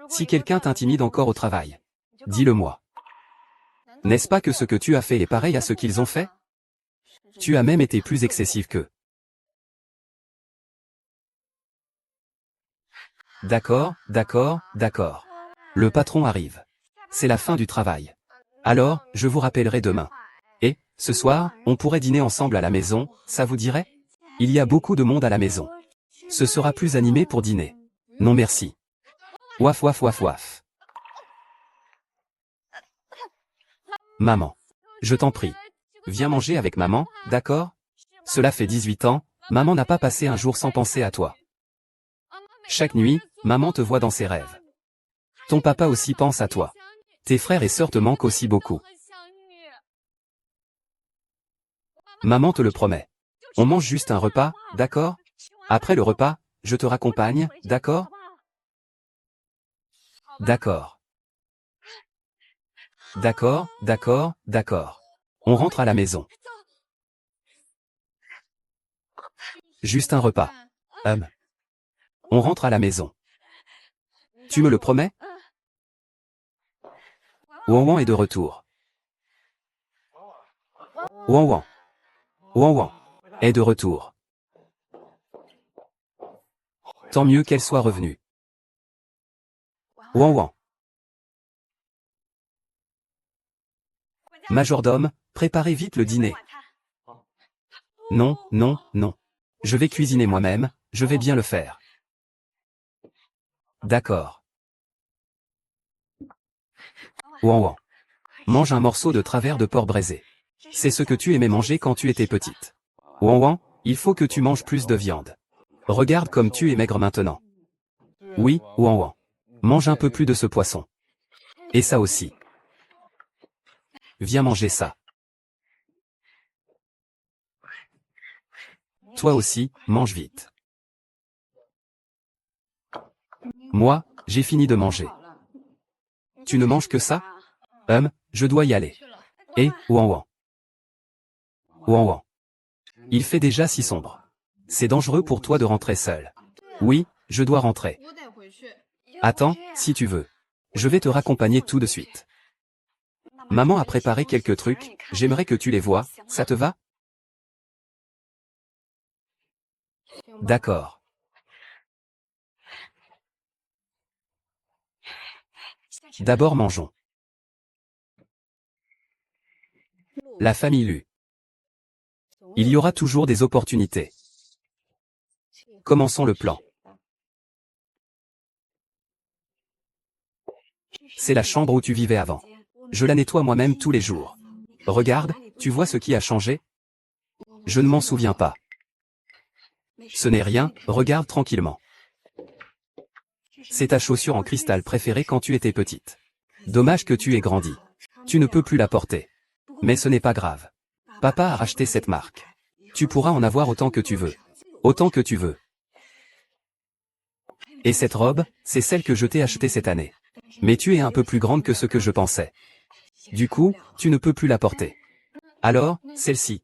Si quelqu'un t'intimide encore au travail, dis-le-moi. N'est-ce pas que ce que tu as fait est pareil à ce qu'ils ont fait? Tu as même été plus excessif qu'eux. D'accord, d'accord, d'accord. Le patron arrive. C'est la fin du travail. Alors, je vous rappellerai demain. Et, ce soir, on pourrait dîner ensemble à la maison, ça vous dirait? Il y a beaucoup de monde à la maison. Ce sera plus animé pour dîner. Non merci. Ouaf ouaf ouaf ouaf. Maman. Je t'en prie. Viens manger avec maman, d'accord? Cela fait 18 ans, maman n'a pas passé un jour sans penser à toi. Chaque nuit, maman te voit dans ses rêves. Ton papa aussi pense à toi. Tes frères et sœurs te manquent aussi beaucoup. Maman te le promet. On mange juste un repas, d'accord? Après le repas, je te raccompagne, d'accord? D'accord. D'accord, d'accord, d'accord. On rentre à la maison. Juste un repas. On rentre à la maison. Tu me le promets? Wang Wang est de retour. Wang Wang. Wang Wang est de retour. Tant mieux qu'elle soit revenue. Wang Wang. Majordome, préparez vite le dîner. Non, non, non. Je vais cuisiner moi-même, je vais bien le faire. D'accord. Wang Wang. Mange un morceau de travers de porc braisé. C'est ce que tu aimais manger quand tu étais petite. Wang Wang, il faut que tu manges plus de viande. Regarde comme tu es maigre maintenant. Oui, Wang Wang. Mange un peu plus de ce poisson. Et ça aussi. Viens manger ça. Toi aussi, mange vite. Moi, j'ai fini de manger. Tu ne manges que ça? Je dois y aller. Et, Wang Wang. Wang Wang. Il fait déjà si sombre. C'est dangereux pour toi de rentrer seul. Oui, je dois rentrer. Attends, si tu veux. Je vais te raccompagner tout de suite. Maman a préparé quelques trucs, j'aimerais que tu les vois, ça te va? D'accord. D'abord mangeons. La famille Lu. Il y aura toujours des opportunités. Commençons le plan. C'est la chambre où tu vivais avant. Je la nettoie moi-même tous les jours. Regarde, tu vois ce qui a changé? Je ne m'en souviens pas. Ce n'est rien, regarde tranquillement. C'est ta chaussure en cristal préférée quand tu étais petite. Dommage que tu aies grandi. Tu ne peux plus la porter. Mais ce n'est pas grave. Papa a racheté cette marque. Tu pourras en avoir autant que tu veux. Autant que tu veux. Et cette robe, c'est celle que je t'ai achetée cette année. Mais tu es un peu plus grande que ce que je pensais. Du coup, tu ne peux plus la porter. Alors, celle-ci.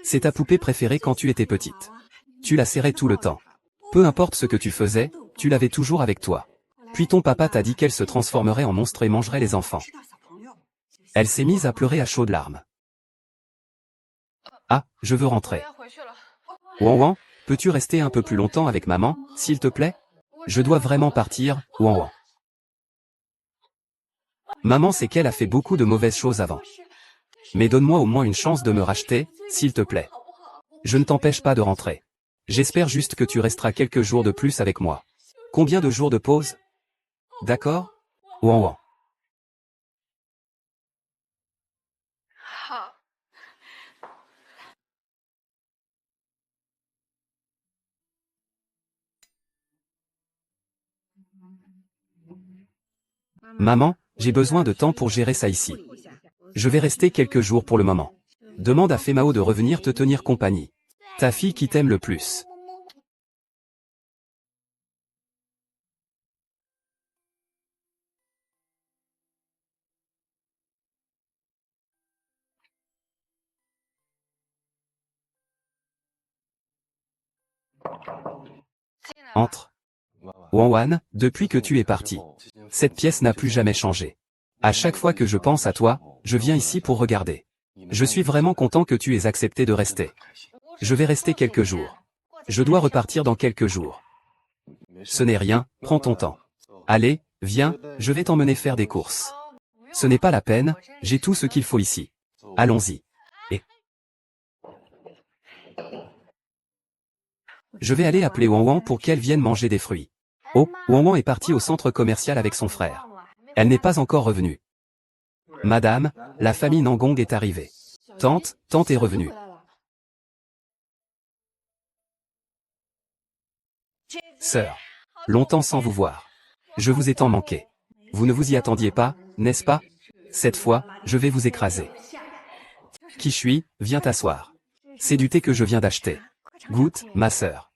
C'est ta poupée préférée quand tu étais petite. Tu la serrais tout le temps. Peu importe ce que tu faisais, tu l'avais toujours avec toi. Puis ton papa t'a dit qu'elle se transformerait en monstre et mangerait les enfants. Elle s'est mise à pleurer à chaudes larmes. Ah, je veux rentrer. Wan Wan, peux-tu rester un peu plus longtemps avec maman, s'il te plaît? Je dois vraiment partir, Wan Wan. Maman sait qu'elle a fait beaucoup de mauvaises choses avant. Mais donne-moi au moins une chance de me racheter, s'il te plaît. Je ne t'empêche pas de rentrer. J'espère juste que tu resteras quelques jours de plus avec moi. Combien de jours de pause? D'accord? Wan Wan. Maman, j'ai besoin de temps pour gérer ça ici. Je vais rester quelques jours pour le moment. Demande à Femao de revenir te tenir compagnie. Ta fille qui t'aime le plus. Entre. Wan Wan, depuis que tu es parti. Cette pièce n'a plus jamais changé. À chaque fois que je pense à toi, je viens ici pour regarder. Je suis vraiment content que tu aies accepté de rester. Je vais rester quelques jours. Je dois repartir dans quelques jours. Ce n'est rien, prends ton temps. Allez, viens, je vais t'emmener faire des courses. Ce n'est pas la peine, j'ai tout ce qu'il faut ici. Allons-y. Et je vais aller appeler Wan Wan pour qu'elle vienne manger des fruits. Oh, Wan Wan est partie au centre commercial avec son frère. Elle n'est pas encore revenue. Madame, la famille Nangong est arrivée. Tante est revenue. Sœur, longtemps sans vous voir. Je vous ai tant manqué. Vous ne vous y attendiez pas, n'est-ce pas? Cette fois, je vais vous écraser. Qui je suis, viens t'asseoir. C'est du thé que je viens d'acheter. Goûte, ma sœur.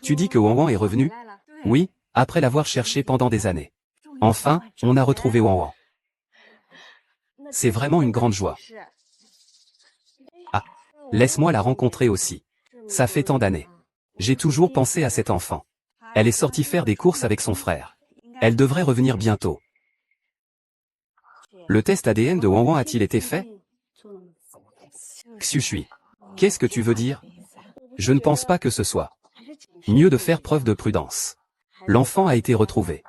Tu dis que Wan Wan est revenu? Oui, après l'avoir cherché pendant des années. Enfin, on a retrouvé Wan Wan. C'est vraiment une grande joie. Ah, laisse-moi la rencontrer aussi. Ça fait tant d'années. J'ai toujours pensé à cet enfant. Elle est sortie faire des courses avec son frère. Elle devrait revenir bientôt. Le test ADN de Wan Wan a-t-il été fait? Xushui. Qu'est-ce que tu veux dire? Je ne pense pas que ce soit. Mieux de faire preuve de prudence. L'enfant a été retrouvé.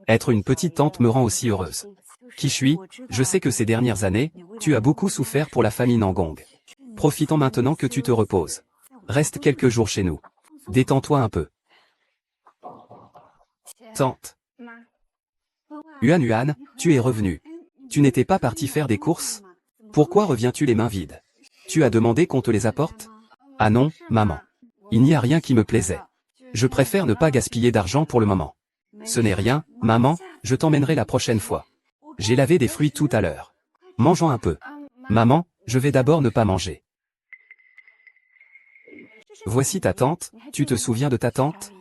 Être une petite tante me rend aussi heureuse. Qui je suis, je sais que ces dernières années, tu as beaucoup souffert pour la famille Nangong. Profitons maintenant que tu te reposes. Reste quelques jours chez nous. Détends-toi un peu. Tante. Yuan, tu es revenu. Tu n'étais pas parti faire des courses? Pourquoi reviens-tu les mains vides? Tu as demandé qu'on te les apporte? Ah non, maman. Il n'y a rien qui me plaisait. Je préfère ne pas gaspiller d'argent pour le moment. Ce n'est rien, maman, je t'emmènerai la prochaine fois. J'ai lavé des fruits tout à l'heure. Mangeons un peu. Maman, je vais d'abord ne pas manger. Voici ta tante, tu te souviens de ta tante?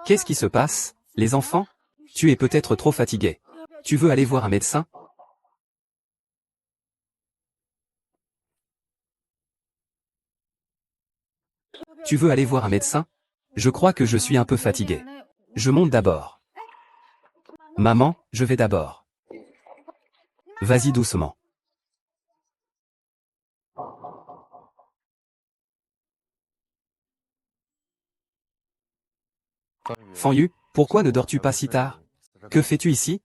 Qu'est-ce qui se passe, les enfants? Tu es peut-être trop fatigué. Tu veux aller voir un médecin? Tu veux aller voir un médecin? Je crois que je suis un peu fatigué. Je monte d'abord. Maman, je vais d'abord. Vas-y doucement. Fanyu, pourquoi ne dors-tu pas si tard? Que fais-tu ici?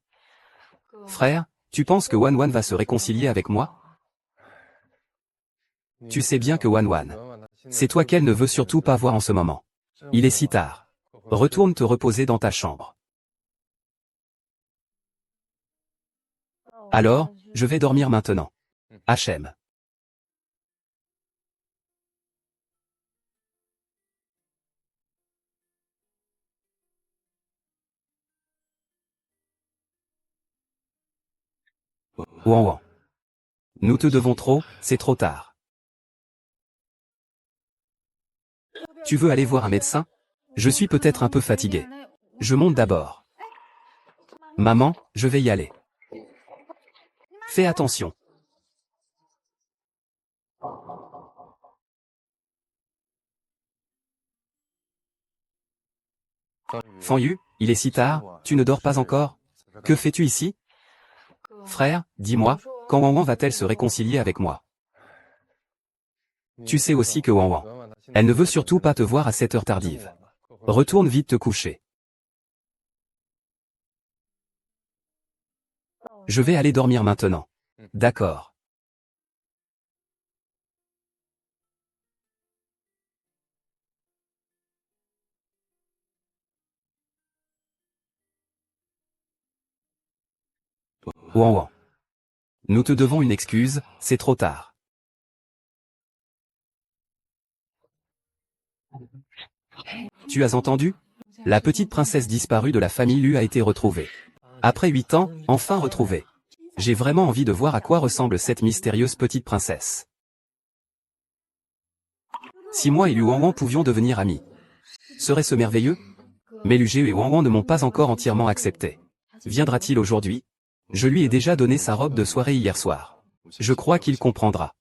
Frère, tu penses que Wanwan va se réconcilier avec moi? Tu sais bien que Wanwan, c'est toi qu'elle ne veut surtout pas voir en ce moment. Il est si tard. Retourne te reposer dans ta chambre. Alors, je vais dormir maintenant. Hachem. Wanwan. Nous te devons trop, c'est trop tard. Tu veux aller voir un médecin? Je suis peut-être un peu fatigué. Je monte d'abord. Maman, je vais y aller. Fais attention. Fanyu, il est si tard, tu ne dors pas encore? Que fais-tu ici? Frère, dis-moi, quand Wanwan va-t-elle se réconcilier avec moi? Tu sais aussi que Wanwan, elle ne veut surtout pas te voir à cette heure tardive. Retourne vite te coucher. Je vais aller dormir maintenant. D'accord. Wanwan. Nous te devons une excuse, c'est trop tard. Tu as entendu? La petite princesse disparue de la famille Lu a été retrouvée. Après 8 ans, enfin retrouvée. J'ai vraiment envie de voir à quoi ressemble cette mystérieuse petite princesse. Si moi et Lu Wanwan pouvions devenir amis, serait-ce merveilleux? Mais Lu Jie et Wanwan ne m'ont pas encore entièrement accepté. Viendra-t-il aujourd'hui? Je lui ai déjà donné sa robe de soirée hier soir. Je crois qu'il comprendra.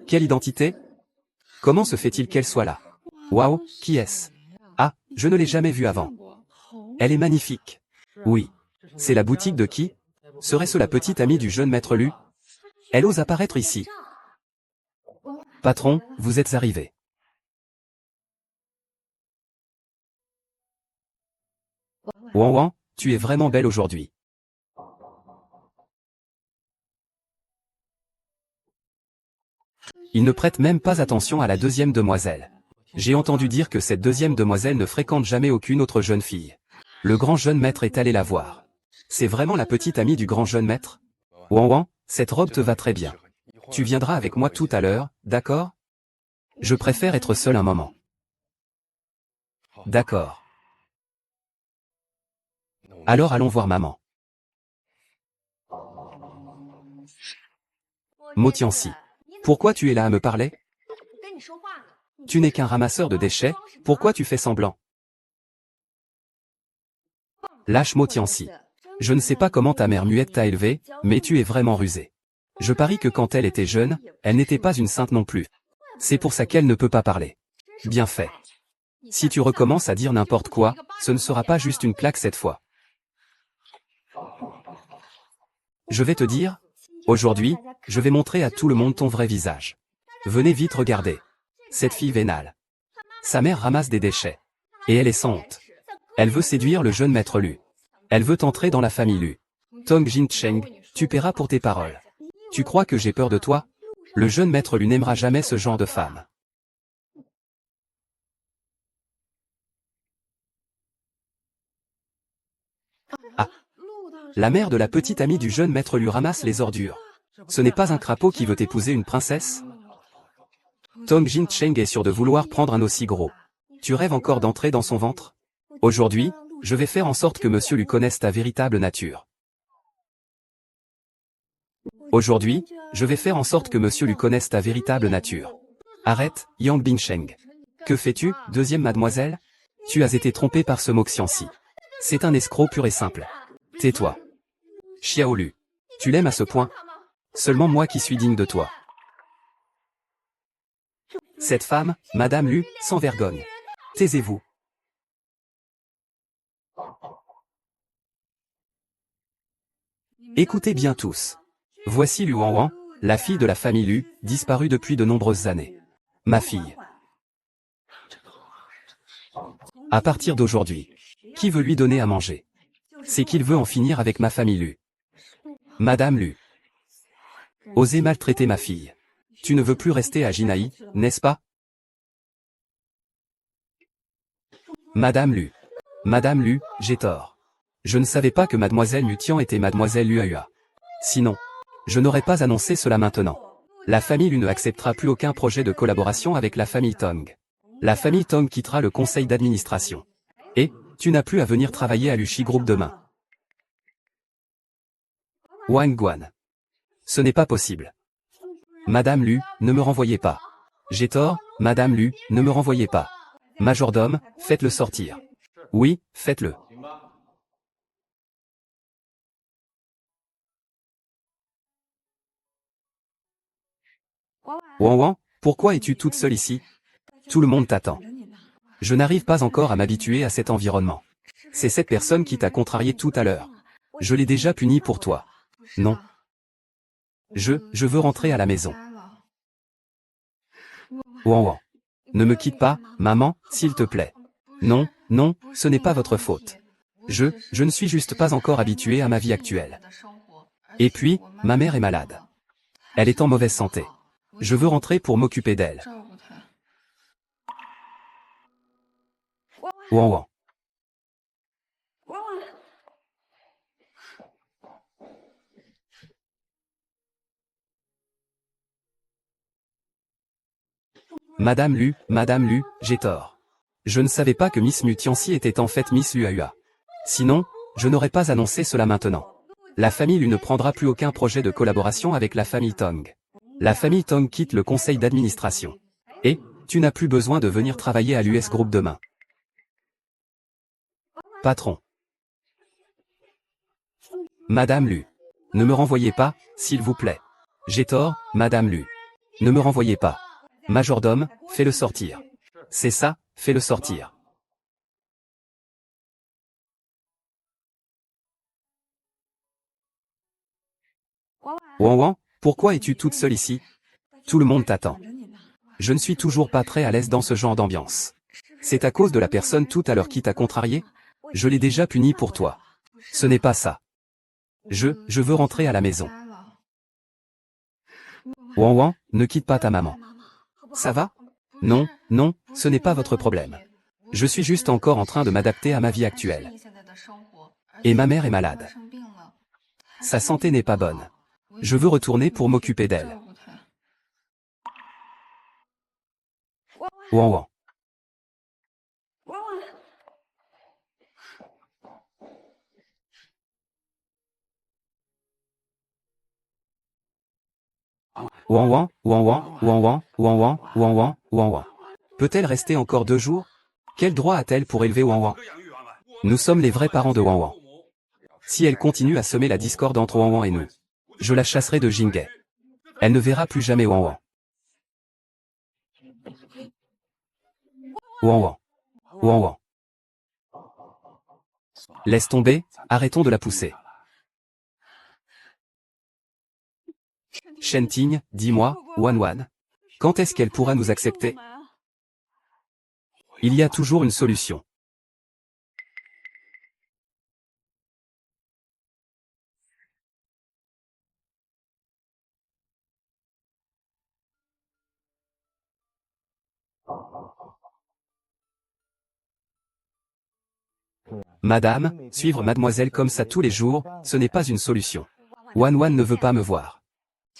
Quelle identité? Comment se fait-il qu'elle soit là? Waouh, qui est-ce? Ah, je ne l'ai jamais vue avant. Elle est magnifique. Oui. C'est la boutique de qui? Serait-ce la petite amie du jeune maître Lu? Elle ose apparaître ici. Patron, vous êtes arrivé. Wanwan, tu es vraiment belle aujourd'hui. Il ne prête même pas attention à la deuxième demoiselle. J'ai entendu dire que cette deuxième demoiselle ne fréquente jamais aucune autre jeune fille. Le grand jeune maître est allé la voir. C'est vraiment la petite amie du grand jeune maître? Wanwan, cette robe te va très bien. Tu viendras avec moi tout à l'heure, d'accord? Je préfère être seul un moment. D'accord. Alors allons voir maman. Motiansi. Pourquoi tu es là à me parler? Tu n'es qu'un ramasseur de déchets, pourquoi tu fais semblant? Lâche Motiansi. Je ne sais pas comment ta mère muette t'a élevé, mais tu es vraiment rusé. Je parie que quand elle était jeune, elle n'était pas une sainte non plus. C'est pour ça qu'elle ne peut pas parler. Bien fait. Si tu recommences à dire n'importe quoi, ce ne sera pas juste une claque cette fois. Je vais te dire, aujourd'hui, je vais montrer à tout le monde ton vrai visage. Venez vite regarder. Cette fille vénale. Sa mère ramasse des déchets. Et elle est sans honte. Elle veut séduire le jeune maître Lu. Elle veut entrer dans la famille Lu. Tong Jin Cheng, tu paieras pour tes paroles. Tu crois que j'ai peur de toi? Le jeune maître Lu n'aimera jamais ce genre de femme. Ah. La mère de la petite amie du jeune maître Lu ramasse les ordures. Ce n'est pas un crapaud qui veut épouser une princesse? Tong Jin Cheng est sûr de vouloir prendre un aussi gros. Tu rêves encore d'entrer dans son ventre? Aujourd'hui, je vais faire en sorte que monsieur Lu connaisse ta véritable nature. Aujourd'hui, je vais faire en sorte que monsieur Lu connaisse ta véritable nature. Arrête, Yang Bingsheng. Que fais-tu, deuxième mademoiselle? Tu as été trompée par ce Moxianci. C'est un escroc pur et simple. Tais-toi. Xiao Lu. Tu l'aimes à ce point? Seulement moi qui suis digne de toi. Cette femme, Madame Lu, sans vergogne. Taisez-vous. Écoutez bien tous. Voici Lu Wanwan, la fille de la famille Lu, disparue depuis de nombreuses années. Ma fille. À partir d'aujourd'hui, qui veut lui donner à manger? C'est qu'il veut en finir avec ma famille Lu. Madame Lu. Osez maltraiter ma fille. Tu ne veux plus rester à Jinaï, n'est-ce pas? Madame Lu. Madame Lu, j'ai tort. Je ne savais pas que mademoiselle Lu Tian était mademoiselle Lu Hua. Sinon, je n'aurais pas annoncé cela maintenant. La famille Lu ne acceptera plus aucun projet de collaboration avec la famille Tong. La famille Tong quittera le conseil d'administration. Et, tu n'as plus à venir travailler à Luchi Group demain. Wang Guan. Ce n'est pas possible. Madame Lu, ne me renvoyez pas. J'ai tort, Madame Lu, ne me renvoyez pas. Majordome, faites-le sortir. Oui, faites-le. Wanwan, pourquoi es-tu toute seule ici? Tout le monde t'attend. Je n'arrive pas encore à m'habituer à cet environnement. C'est cette personne qui t'a contrarié tout à l'heure. Je l'ai déjà puni pour toi. Non. Je veux rentrer à la maison. Wanwan. Ne me quitte pas, maman, s'il te plaît. Non, non, ce n'est pas votre faute. Je ne suis juste pas encore habitué à ma vie actuelle. Et puis, ma mère est malade. Elle est en mauvaise santé. Je veux rentrer pour m'occuper d'elle. Wanwan. Madame Lu, j'ai tort. Je ne savais pas que Miss Mu Tianxi était en fait Miss Lu Hua. Sinon, je n'aurais pas annoncé cela maintenant. La famille Lu ne prendra plus aucun projet de collaboration avec la famille Tong. La famille Tong quitte le conseil d'administration. Et, tu n'as plus besoin de venir travailler à l'US Group demain. Patron. Madame Lu. Ne me renvoyez pas, s'il vous plaît. J'ai tort, Madame Lu. Ne me renvoyez pas. Majordome, fais-le sortir. C'est ça, fais-le sortir. Wanwan, pourquoi es-tu toute seule ici? Tout le monde t'attend. Je ne suis toujours pas très à l'aise dans ce genre d'ambiance. C'est à cause de la personne tout à l'heure qui t'a contrarié? Je l'ai déjà puni pour toi. Ce n'est pas ça. Je veux rentrer à la maison. Wanwan, ne quitte pas ta maman. Ça va? Non, non, ce n'est pas votre problème. Je suis juste encore en train de m'adapter à ma vie actuelle. Et ma mère est malade. Sa santé n'est pas bonne. Je veux retourner pour m'occuper d'elle. Wanwan. Wanwan, Wanwan, Wanwan, Wanwan, Wanwan, Wanwan. Peut-elle rester encore 2 jours? Quel droit a-t-elle pour élever Wanwan? Nous sommes les vrais parents de Wanwan. Si elle continue à semer la discorde entre Wanwan et nous, je la chasserai de Jinghe. Elle ne verra plus jamais Wanwan. Wanwan. Wanwan. Laisse tomber, arrêtons de la pousser. Shenting, dis-moi, Wanwan. Quand est-ce qu'elle pourra nous accepter? Il y a toujours une solution. Madame, suivre mademoiselle comme ça tous les jours, ce n'est pas une solution. Wanwan ne veut pas me voir.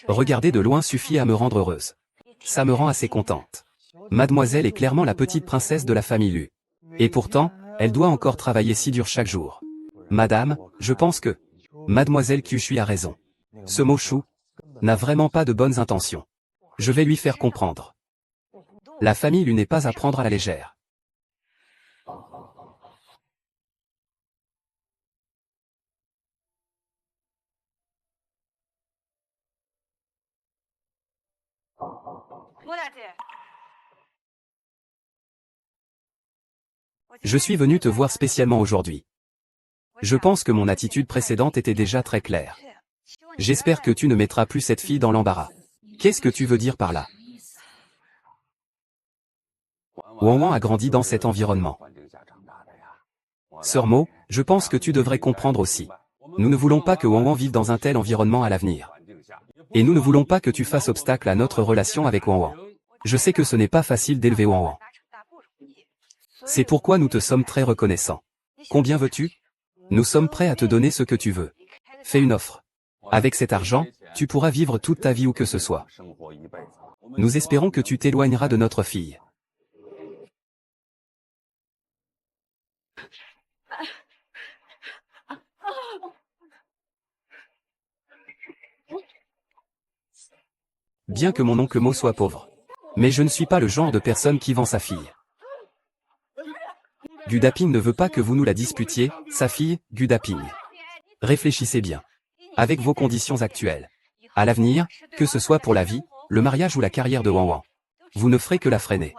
Regarder de loin suffit à me rendre heureuse. Ça me rend assez contente. Mademoiselle est clairement la petite princesse de la famille Lu. Et pourtant, elle doit encore travailler si dur chaque jour. Madame, je pense que mademoiselle Qushui a raison. Ce Moshu n'a vraiment pas de bonnes intentions. Je vais lui faire comprendre. La famille Lu n'est pas à prendre à la légère. Je suis venu te voir spécialement aujourd'hui. Je pense que mon attitude précédente était déjà très claire. J'espère que tu ne mettras plus cette fille dans l'embarras. Qu'est-ce que tu veux dire par là? Wang Wang a grandi dans cet environnement. Sœur Mo, je pense que tu devrais comprendre aussi. Nous ne voulons pas que Wang Wang vive dans un tel environnement à l'avenir. Et nous ne voulons pas que tu fasses obstacle à notre relation avec Wang Wang. Je sais que ce n'est pas facile d'élever Wang Wang. C'est pourquoi nous te sommes très reconnaissants. Combien veux-tu? Nous sommes prêts à te donner ce que tu veux. Fais une offre. Avec cet argent, tu pourras vivre toute ta vie où que ce soit. Nous espérons que tu t'éloigneras de notre fille. Bien que mon oncle Mo soit pauvre. Mais je ne suis pas le genre de personne qui vend sa fille. Gudaping ne veut pas que vous nous la disputiez, sa fille, Gudaping. Réfléchissez bien. Avec vos conditions actuelles. À l'avenir, que ce soit pour la vie, le mariage ou la carrière de Wang Wang. Vous ne ferez que la freiner.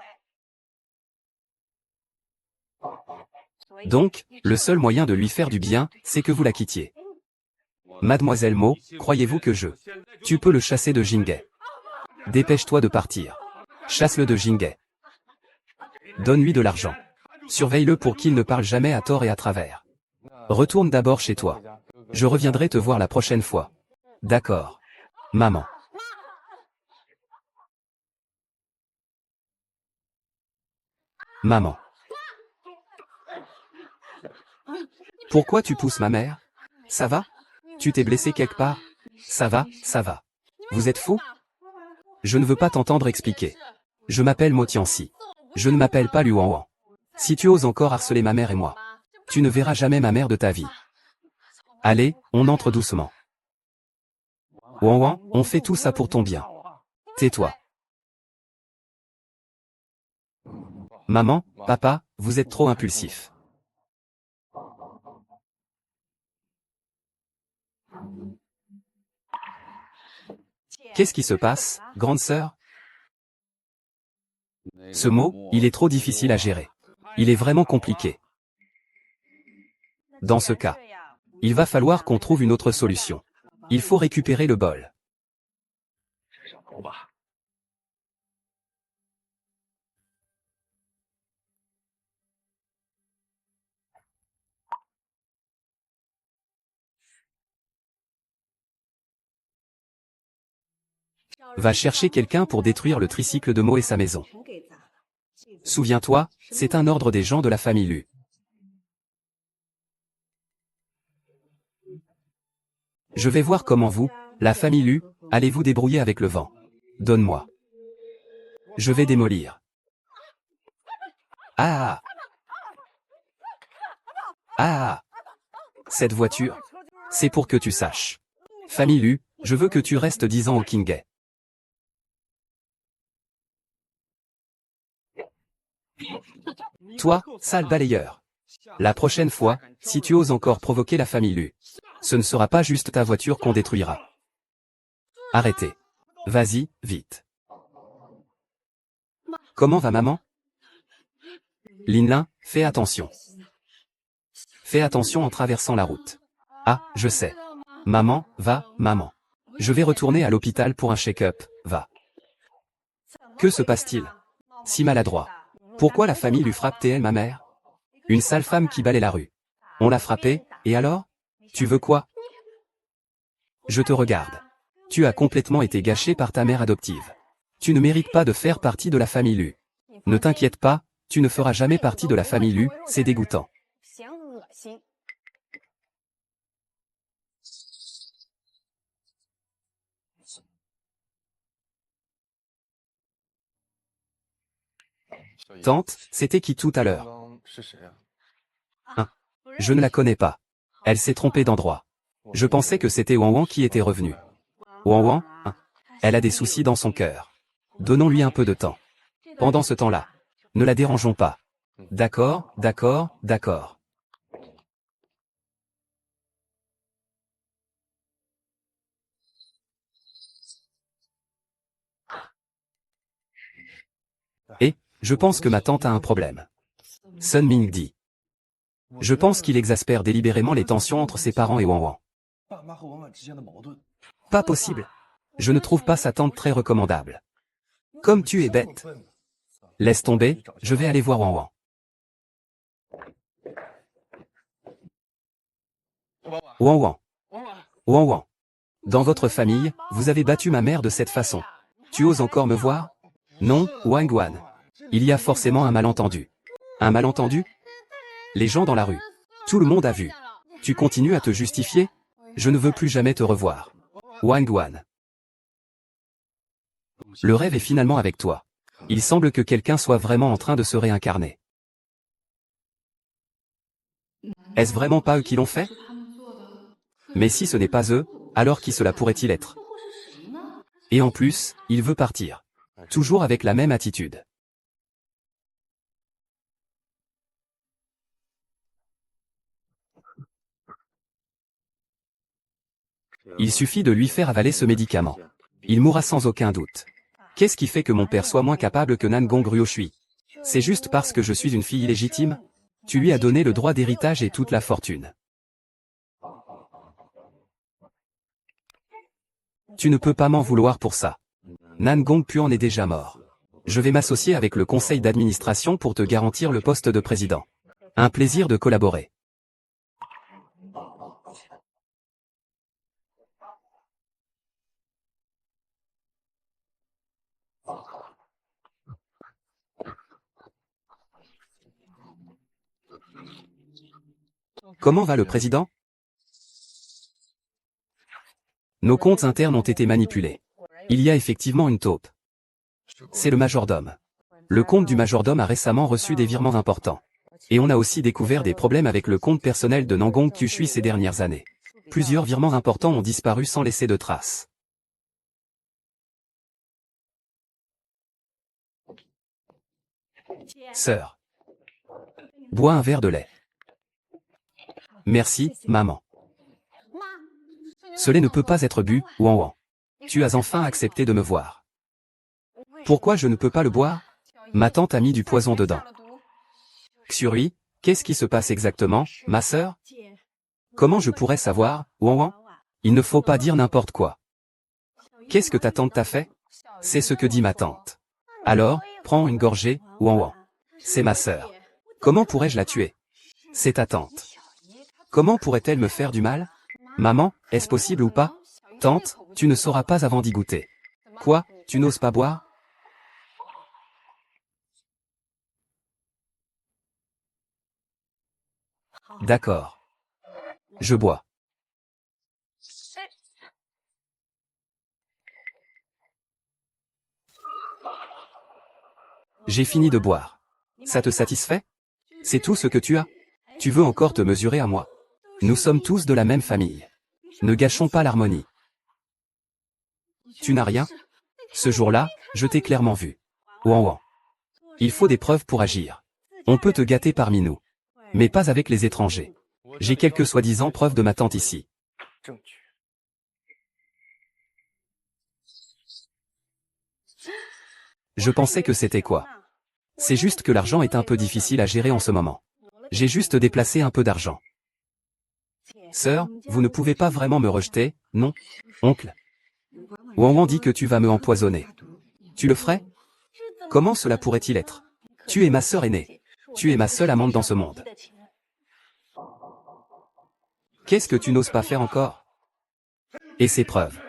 Donc, le seul moyen de lui faire du bien, c'est que vous la quittiez. Mademoiselle Mo, croyez-vous que tu peux le chasser de Jinghe. Dépêche-toi de partir. Chasse-le de Jinghe. Donne-lui de l'argent. Surveille-le pour qu'il ne parle jamais à tort et à travers. Retourne d'abord chez toi. Je reviendrai te voir la prochaine fois. D'accord. Maman. Maman. Pourquoi tu pousses ma mère? Ça va? Tu t'es blessé quelque part? Ça va, ça va. Vous êtes fou? Je ne veux pas t'entendre expliquer. Je m'appelle Mo Tianxi. Je ne m'appelle pas Lu Wang Wang. Si tu oses encore harceler ma mère et moi, tu ne verras jamais ma mère de ta vie. Allez, on entre doucement. Wang Wang, on fait tout ça pour ton bien. Tais-toi. Maman, papa, vous êtes trop impulsifs. Qu'est-ce qui se passe, grande sœur? Ce mot, il est trop difficile à gérer. Il est vraiment compliqué. Dans ce cas, il va falloir qu'on trouve une autre solution. Il faut récupérer le bol. Va chercher quelqu'un pour détruire le tricycle de Mo et sa maison. Souviens-toi, c'est un ordre des gens de la famille Lu. Je vais voir comment vous, la famille Lu, allez vous débrouiller avec le vent. Donne-moi. Je vais démolir. Ah! Ah! Cette voiture, c'est pour que tu saches. Famille Lu, je veux que tu restes 10 ans au Qinghe. Toi, sale balayeur. La prochaine fois, si tu oses encore provoquer la famille Lu, ce ne sera pas juste ta voiture qu'on détruira. Arrêtez. Vas-y, vite. Comment va maman? Linlin, fais attention. Fais attention en traversant la route. Ah, je sais. Maman, va, maman. Je vais retourner à l'hôpital pour un check-up, va. Que se passe-t-il? Si maladroit. Pourquoi la famille lui frappe-t-elle ma mère? Une sale femme qui balaie la rue. On l'a frappée, et alors? Tu veux quoi? Je te regarde. Tu as complètement été gâché par ta mère adoptive. Tu ne mérites pas de faire partie de la famille Lu. Ne t'inquiète pas, tu ne feras jamais partie de la famille Lu, c'est dégoûtant. Tante, c'était qui tout à l'heure? Hein? Je ne la connais pas. Elle s'est trompée d'endroit. Je pensais que c'était Wang Wang qui était revenu. Wang Wang, hein? Elle a des soucis dans son cœur. Donnons-lui un peu de temps. Pendant ce temps-là, ne la dérangeons pas. D'accord, d'accord, d'accord. Et, je pense que ma tante a un problème. Sun Ming dit. Je pense qu'il exaspère délibérément les tensions entre ses parents et Wang Wang. Pas possible. Je ne trouve pas sa tante très recommandable. Comme tu es bête. Laisse tomber, je vais aller voir Wan Wan. Wan Wan. Wan Wan. Dans votre famille, vous avez battu ma mère de cette façon. Tu oses encore me voir? Non, Wang Wan. Il y a forcément un malentendu. Un malentendu? Les gens dans la rue. Tout le monde a vu. Tu continues à te justifier? Je ne veux plus jamais te revoir. Wang Wan. Le rêve est finalement avec toi. Il semble que quelqu'un soit vraiment en train de se réincarner. Est-ce vraiment pas eux qui l'ont fait? Mais si ce n'est pas eux, alors qui cela pourrait-il être? Et en plus, il veut partir. Toujours avec la même attitude. Il suffit de lui faire avaler ce médicament. Il mourra sans aucun doute. Qu'est-ce qui fait que mon père soit moins capable que Nan Gong Ryoshui? C'est juste parce que je suis une fille illégitime? Tu lui as donné le droit d'héritage et toute la fortune. Tu ne peux pas m'en vouloir pour ça. Nan Gong Puan est déjà mort. Je vais m'associer avec le conseil d'administration pour te garantir le poste de président. Un plaisir de collaborer. Comment va le président? Nos comptes internes ont été manipulés. Il y a effectivement une taupe. C'est le majordome. Le compte du majordome a récemment reçu des virements importants. Et on a aussi découvert des problèmes avec le compte personnel de Nangong Kyushui ces dernières années. Plusieurs virements importants ont disparu sans laisser de traces. Sœur. Bois un verre de lait. Merci, maman. Ce lait ne peut pas être bu, Wan Wan. Tu as enfin accepté de me voir. Pourquoi je ne peux pas le boire? Ma tante a mis du poison dedans. Xuri, qu'est-ce qui se passe exactement, ma sœur? Comment je pourrais savoir, Wan Wan? Il ne faut pas dire n'importe quoi. Qu'est-ce que ta tante t'a fait? C'est ce que dit ma tante. Alors, prends une gorgée, Wan Wan. C'est ma sœur. Comment pourrais-je la tuer? C'est ta tante. Comment pourrait-elle me faire du mal? Maman, est-ce possible ou pas? Tante, tu ne sauras pas avant d'y goûter. Quoi, tu n'oses pas boire? D'accord. Je bois. J'ai fini de boire. Ça te satisfait? C'est tout ce que tu as? Tu veux encore te mesurer à moi? Nous sommes tous de la même famille. Ne gâchons pas l'harmonie. Tu n'as rien? Ce jour-là, je t'ai clairement vu. Wan Wan. Il faut des preuves pour agir. On peut te gâter parmi nous. Mais pas avec les étrangers. J'ai quelques soi-disant preuves de ma tante ici. Je pensais que c'était quoi? C'est juste que l'argent est un peu difficile à gérer en ce moment. J'ai juste déplacé un peu d'argent. Sœur, vous ne pouvez pas vraiment me rejeter, non? Oncle. Wan Wan dit que tu vas me empoisonner. Tu le ferais? Comment cela pourrait-il être? Tu es ma sœur aînée. Tu es ma seule amante dans ce monde. Qu'est-ce que tu n'oses pas faire encore? Et ces preuves?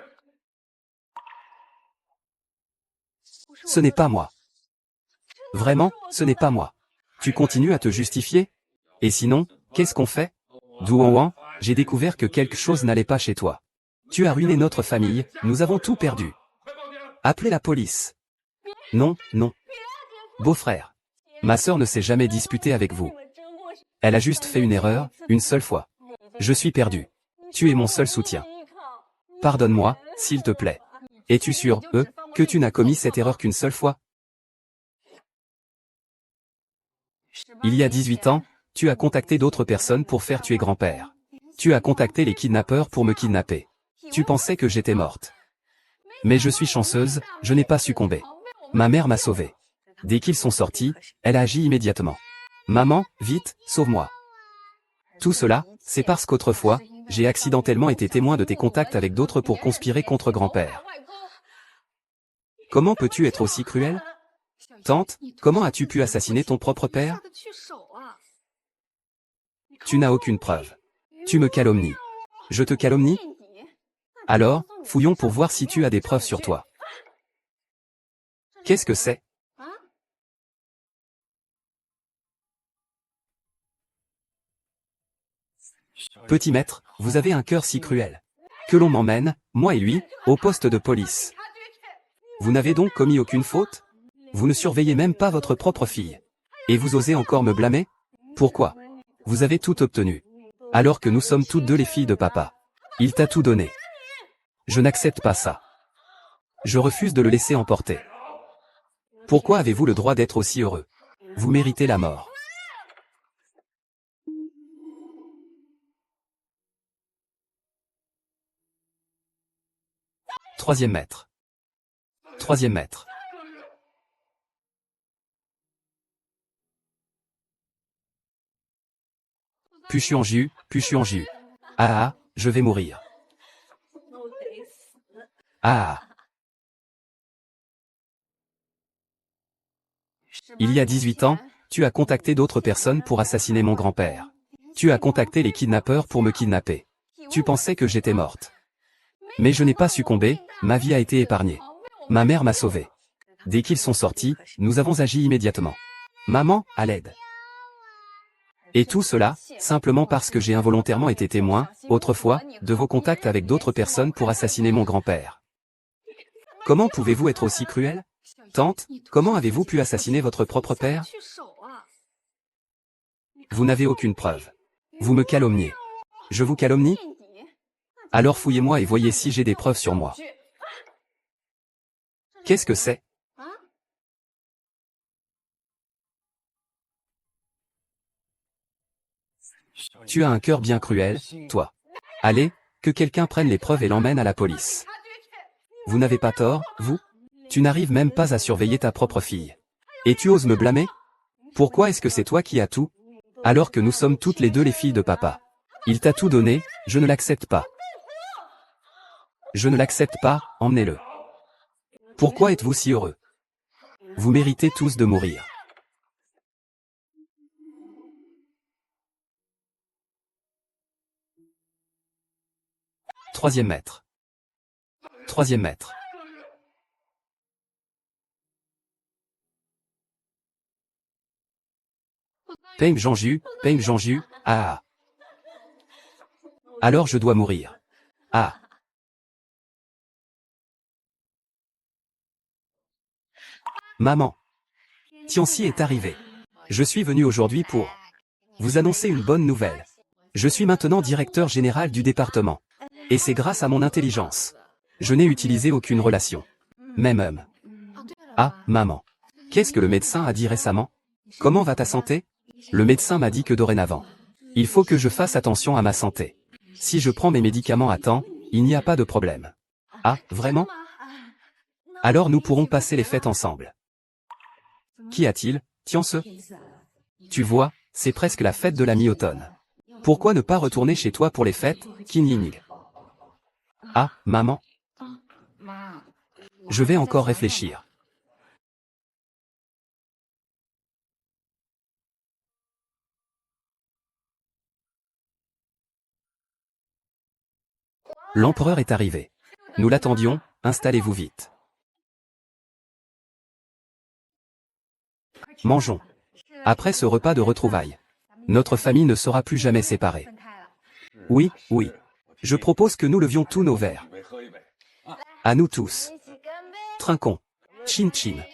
Ce n'est pas moi. Vraiment, ce n'est pas moi. Tu continues à te justifier? Et sinon, qu'est-ce qu'on fait? Wan Wan, j'ai découvert que quelque chose n'allait pas chez toi. Tu as ruiné notre famille, nous avons tout perdu. Appelez la police. Non, non. Beau-frère. Ma sœur ne s'est jamais disputée avec vous. Elle a juste fait une erreur, une seule fois. Je suis perdu. Tu es mon seul soutien. Pardonne-moi, s'il te plaît. Es-tu sûr, que tu n'as commis cette erreur qu'une seule fois? Il y a 18 ans, tu as contacté d'autres personnes pour faire tuer grand-père. Tu as contacté les kidnappeurs pour me kidnapper. Tu pensais que j'étais morte. Mais je suis chanceuse, je n'ai pas succombé. Ma mère m'a sauvée. Dès qu'ils sont sortis, elle a agi immédiatement. Maman, vite, sauve-moi. Tout cela, c'est parce qu'autrefois, J'ai accidentellement été témoin de tes contacts avec d'autres pour conspirer contre grand-père. Comment peux-tu être aussi cruel? Tante, comment as-tu pu assassiner ton propre père? Tu n'as aucune preuve. Tu me calomnies. Je te calomnie? Alors, fouillons pour voir si tu as des preuves sur toi. Qu'est-ce que c'est? Petit maître, vous avez un cœur si cruel. Que l'on m'emmène, moi et lui, au poste de police. Vous n'avez donc commis aucune faute? Vous ne surveillez même pas votre propre fille. Et vous osez encore me blâmer? Pourquoi? Vous avez tout obtenu. Alors que nous sommes toutes deux les filles de papa. Il t'a tout donné. Je n'accepte pas ça. Je refuse de le laisser emporter. Pourquoi avez-vous le droit d'être aussi heureux? Vous méritez la mort. Troisième maître. Troisième maître. Puchu en jus, puchu en jus. Ah ah, je vais mourir. Ah ah. Il y a 18 ans, tu as contacté d'autres personnes pour assassiner mon grand-père. Tu as contacté les kidnappeurs pour me kidnapper. Tu pensais que j'étais morte. Mais je n'ai pas succombé, ma vie a été épargnée. Ma mère m'a sauvé. Dès qu'ils sont sortis, nous avons agi immédiatement. Maman, à l'aide. Et tout cela, simplement parce que j'ai involontairement été témoin, autrefois, de vos contacts avec d'autres personnes pour assassiner mon grand-père. Comment pouvez-vous être aussi cruel? Tante, comment avez-vous pu assassiner votre propre père? Vous n'avez aucune preuve. Vous me calomniez. Je vous calomnie? Alors fouillez-moi et voyez si j'ai des preuves sur moi. Qu'est-ce que c'est? Tu as un cœur bien cruel, toi. Allez, que quelqu'un prenne les preuves et l'emmène à la police. Vous n'avez pas tort, vous? Tu n'arrives même pas à surveiller ta propre fille. Et tu oses me blâmer? Pourquoi est-ce que c'est toi qui as tout? Alors que nous sommes toutes les deux les filles de papa. Il t'a tout donné, je ne l'accepte pas. Je ne l'accepte pas, emmenez-le. Pourquoi êtes-vous si heureux? Vous méritez tous de mourir. Troisième maître. Troisième maître. Peng Jean-Ju, ah ah. Alors je dois mourir. Ah. Maman. Tianxi est arrivé. Je suis venu aujourd'hui pour vous annoncer une bonne nouvelle. Je suis maintenant directeur général du département. Et c'est grâce à mon intelligence. Je n'ai utilisé aucune relation. Même homme. Ah, maman. Qu'est-ce que le médecin a dit récemment? Comment va ta santé? Le médecin m'a dit que dorénavant, il faut que je fasse attention à ma santé. Si je prends mes médicaments à temps, il n'y a pas de problème. Ah, vraiment? Alors nous pourrons passer les fêtes ensemble. Qu'y a-t-il, Tianse? Tu vois, c'est presque la fête de la mi-automne. Pourquoi ne pas retourner chez toi pour les fêtes, Qin Ying? Ah, maman. Je vais encore réfléchir. L'empereur est arrivé. Nous l'attendions, installez-vous vite. Mangeons. Après ce repas de retrouvailles, notre famille ne sera plus jamais séparée. Oui, oui. Je propose que nous levions tous nos verres. À nous tous. Trinquons. Chin chin.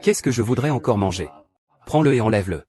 Qu'est-ce que je voudrais encore manger? Prends-le et enlève-le.